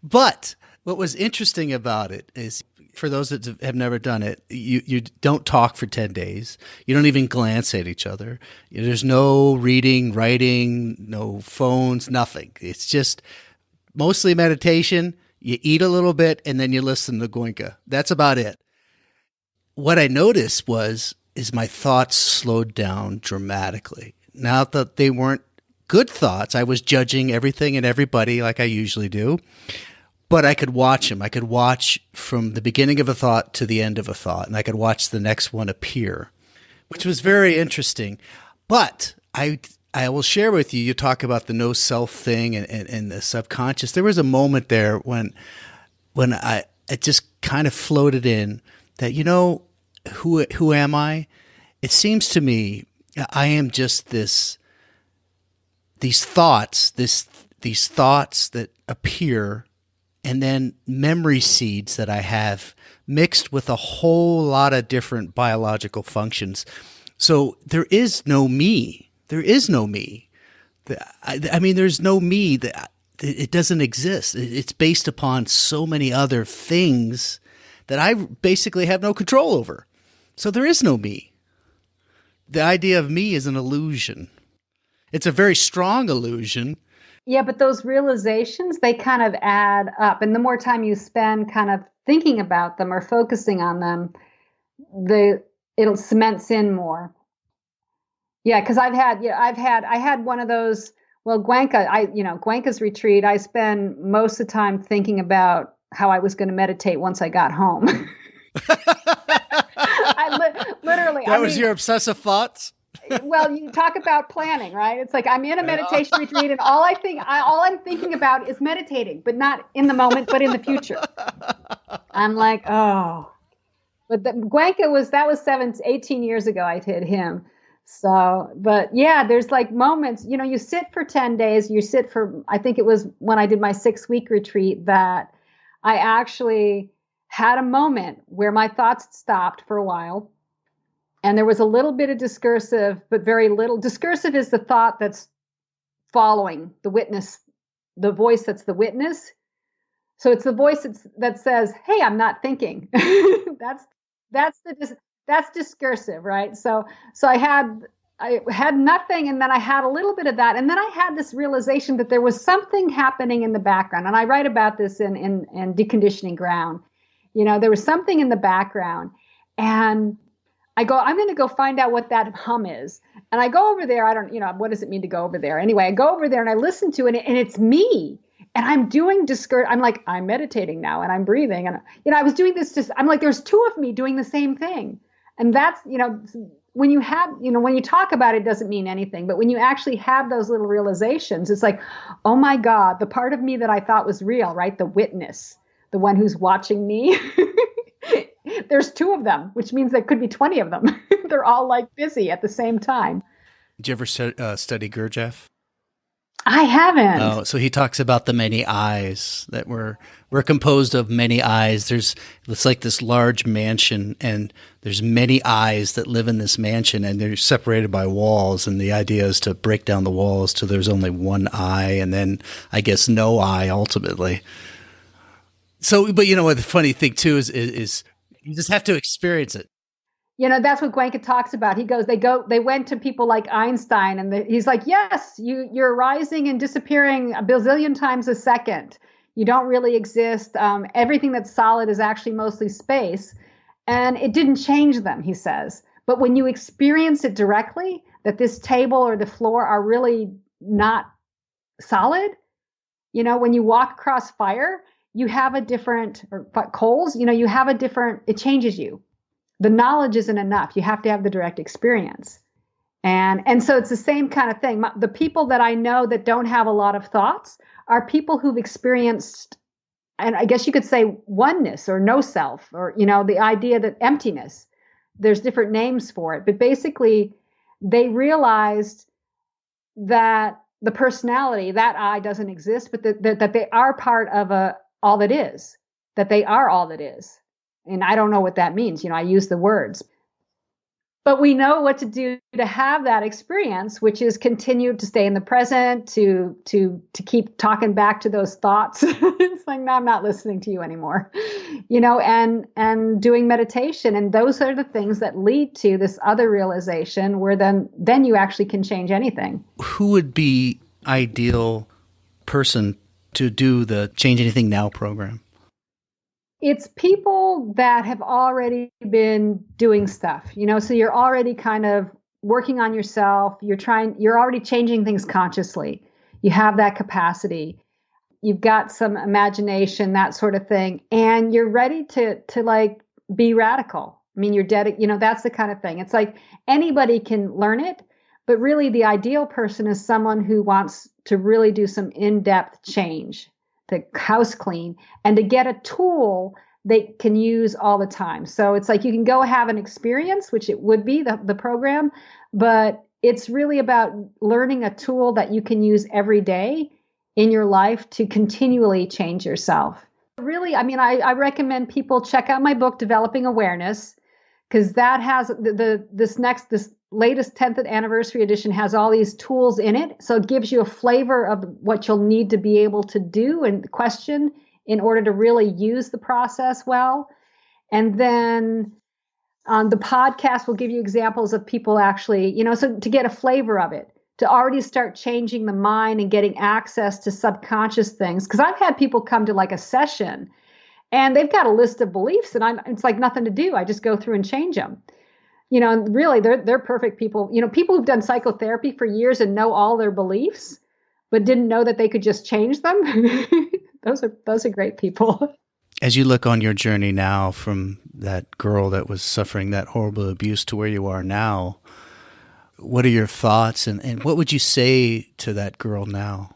But what was interesting about it is, for those that have never done it, you don't talk for 10 days. You don't even glance at each other. There's no reading, writing, no phones, nothing. It's just mostly meditation. You eat a little bit and then you listen to Goenka. That's about it. What I noticed is my thoughts slowed down dramatically. Not that they weren't good thoughts. I was judging everything and everybody like I usually do. But I could watch them. I could watch from the beginning of a thought to the end of a thought, and I could watch the next one appear, which was very interesting. But I will share with you, you talk about the no self thing and the subconscious. There was a moment there when it just kind of floated in that, who am I? It seems to me I am just these thoughts that appear, and then memory seeds that I have mixed with a whole lot of different biological functions. So there is no me. There is no me. I mean, there's no me. It doesn't exist. It's based upon so many other things that I basically have no control over. So there is no me. The idea of me is an illusion. It's a very strong illusion. Yeah, but those realizations, they kind of add up. And the more time you spend kind of thinking about them or focusing on them, it'll cements in more. Yeah, because I had one of those, well, Goenka's retreat, I spend most of the time thinking about how I was going to meditate once I got home. That was your obsessive thoughts? Well, you talk about planning, right? It's like I'm in a meditation retreat, and all I'm thinking about is meditating, but not in the moment, but in the future. I'm like, oh. But Goenka was 18 years ago I did him. So, but yeah, there's like moments, you sit for 10 days, I think it was when I did my 6-week retreat that I actually had a moment where my thoughts stopped for a while. And there was a little bit of discursive, but very little. Discursive is the thought that's following the witness, the voice that's the witness. So it's the voice that says, "Hey, I'm not thinking." that's discursive, right? So I had nothing, and then I had a little bit of that, and then I had this realization that there was something happening in the background, and I write about this in Deconditioning Ground. There was something in the background, and I go, I'm going to go find out what that hum is. And I go over there. I don't, what does it mean to go over there? Anyway, I go over there and I listen to it, and it's me. And I'm doing I'm like, I'm meditating now and I'm breathing. And, I was doing this I'm like, there's two of me doing the same thing. And that's, when you have, when you talk about it, doesn't mean anything. But when you actually have those little realizations, it's like, oh my God, the part of me that I thought was real, right? The witness, the one who's watching me. There's two of them, which means there could be 20 of them. They're all like busy at the same time. Did you ever study Gurdjieff? I haven't. Oh, so he talks about the many eyes, that we're composed of many eyes. It's like this large mansion, and there's many eyes that live in this mansion, and they're separated by walls. And the idea is to break down the walls till there's only one eye, and then I guess no eye ultimately. So, but the funny thing too is you just have to experience it. That's what Gwenka talks about. He goes, they went to people like Einstein, and he's like, yes, you're rising and disappearing a bazillion times a second. You don't really exist. Everything that's solid is actually mostly space. And it didn't change them, he says. But when you experience it directly, that this table or the floor are really not solid, when you walk across fire, you have a different, or coals, you have a different, it changes you. The knowledge isn't enough. You have to have the direct experience. And so it's the same kind of thing. The people that I know that don't have a lot of thoughts are people who've experienced, and I guess you could say oneness or no self, or, the idea that emptiness, there's different names for it. But basically, they realized that the personality, that I doesn't exist, but that they are part of all that is, that they are all that is. And I don't know what that means. I use the words. But we know what to do to have that experience, which is continue to stay in the present, to keep talking back to those thoughts. It's like, no, I'm not listening to you anymore. And doing meditation. And those are the things that lead to this other realization where then you actually can change anything. Who would be ideal person to do the Change Anything Now program? It's people that have already been doing stuff, so you're already kind of working on yourself. You're already changing things consciously. You have that capacity. You've got some imagination, that sort of thing. And you're ready to like be radical. I mean, that's the kind of thing. It's like anybody can learn it, but really the ideal person is someone who wants to really do some in-depth change, to house clean, and to get a tool they can use all the time. So it's like you can go have an experience, which it would be the program, but it's really about learning a tool that you can use every day in your life to continually change yourself. Really, I mean, I recommend people check out my book, Developing Awareness, because that has this latest 10th anniversary edition has all these tools in it. So it gives you a flavor of what you'll need to be able to do and question in order to really use the process well. And then the podcast will give you examples of people actually, so to get a flavor of it, to already start changing the mind and getting access to subconscious things. Because I've had people come to like a session and they've got a list of beliefs and it's like nothing to do. I just go through and change them. And really they're perfect people. People who've done psychotherapy for years and know all their beliefs, but didn't know that they could just change them. Those are great people. As you look on your journey now from that girl that was suffering that horrible abuse to where you are now, what are your thoughts and what would you say to that girl now?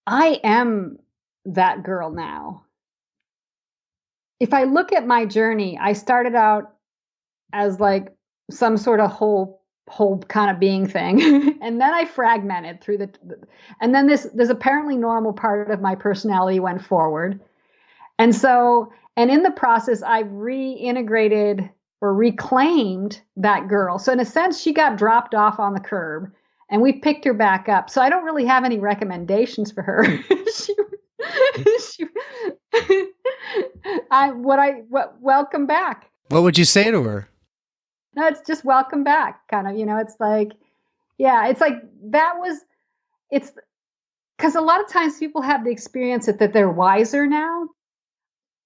I am that girl now. If I look at my journey, I started out as like some sort of whole kind of being thing. And then I fragmented through and then this apparently normal part of my personality went forward. And so, and in the process, I reintegrated or reclaimed that girl. So in a sense, she got dropped off on the curb and we picked her back up. So I don't really have any recommendations for her. Welcome back. What would you say to her? No, it's just welcome back, kind of, it's like, yeah, it's like it's because a lot of times people have the experience that they're wiser now.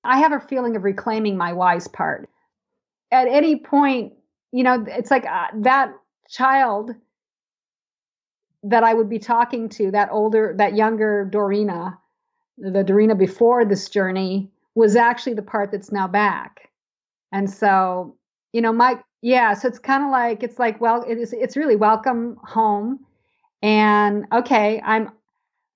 I have a feeling of reclaiming my wise part. At any point, it's like that child that I would be talking to, that younger Dorena, the Dorena before this journey, was actually the part that's now back. And so, so it's kind of like, well, it's really welcome home. And okay, I'm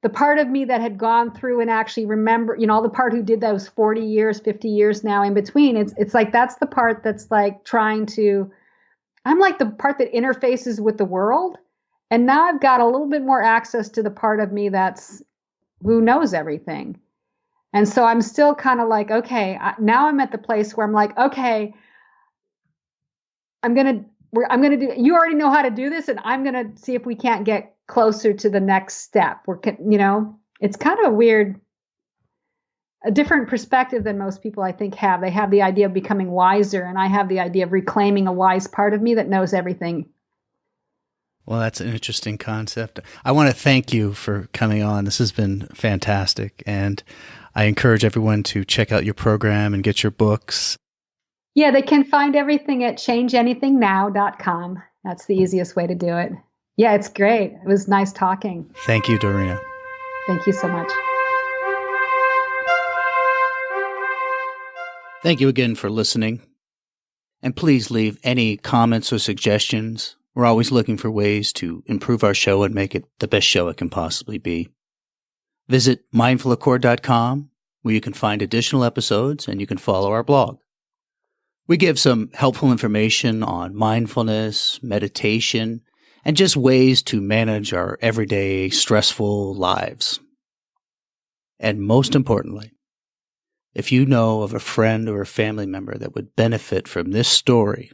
the part of me that had gone through and actually remember, the part who did those 40 years, 50 years now in between. It's like, that's the part that's like I'm like the part that interfaces with the world. And now I've got a little bit more access to the part of me who knows everything. And so I'm still kind of like, okay, now I'm at the place where I'm like, okay, I'm going to do, you already know how to do this. And I'm going to see if we can't get closer to the next step. It's kind of a different perspective than most people I think have. They have the idea of becoming wiser. And I have the idea of reclaiming a wise part of me that knows everything. Well, that's an interesting concept. I want to thank you for coming on. This has been fantastic. And I encourage everyone to check out your program and get your books. Yeah, they can find everything at changeanythingnow.com. That's the easiest way to do it. Yeah, it's great. It was nice talking. Thank you, Dorena. Thank you so much. Thank you again for listening. And please leave any comments or suggestions. We're always looking for ways to improve our show and make it the best show it can possibly be. Visit mindfulaccord.com, where you can find additional episodes and you can follow our blog. We give some helpful information on mindfulness, meditation, and just ways to manage our everyday stressful lives. And most importantly, if you know of a friend or a family member that would benefit from this story,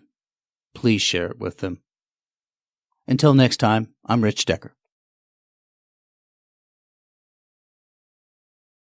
please share it with them. Until next time, I'm Rich Decker.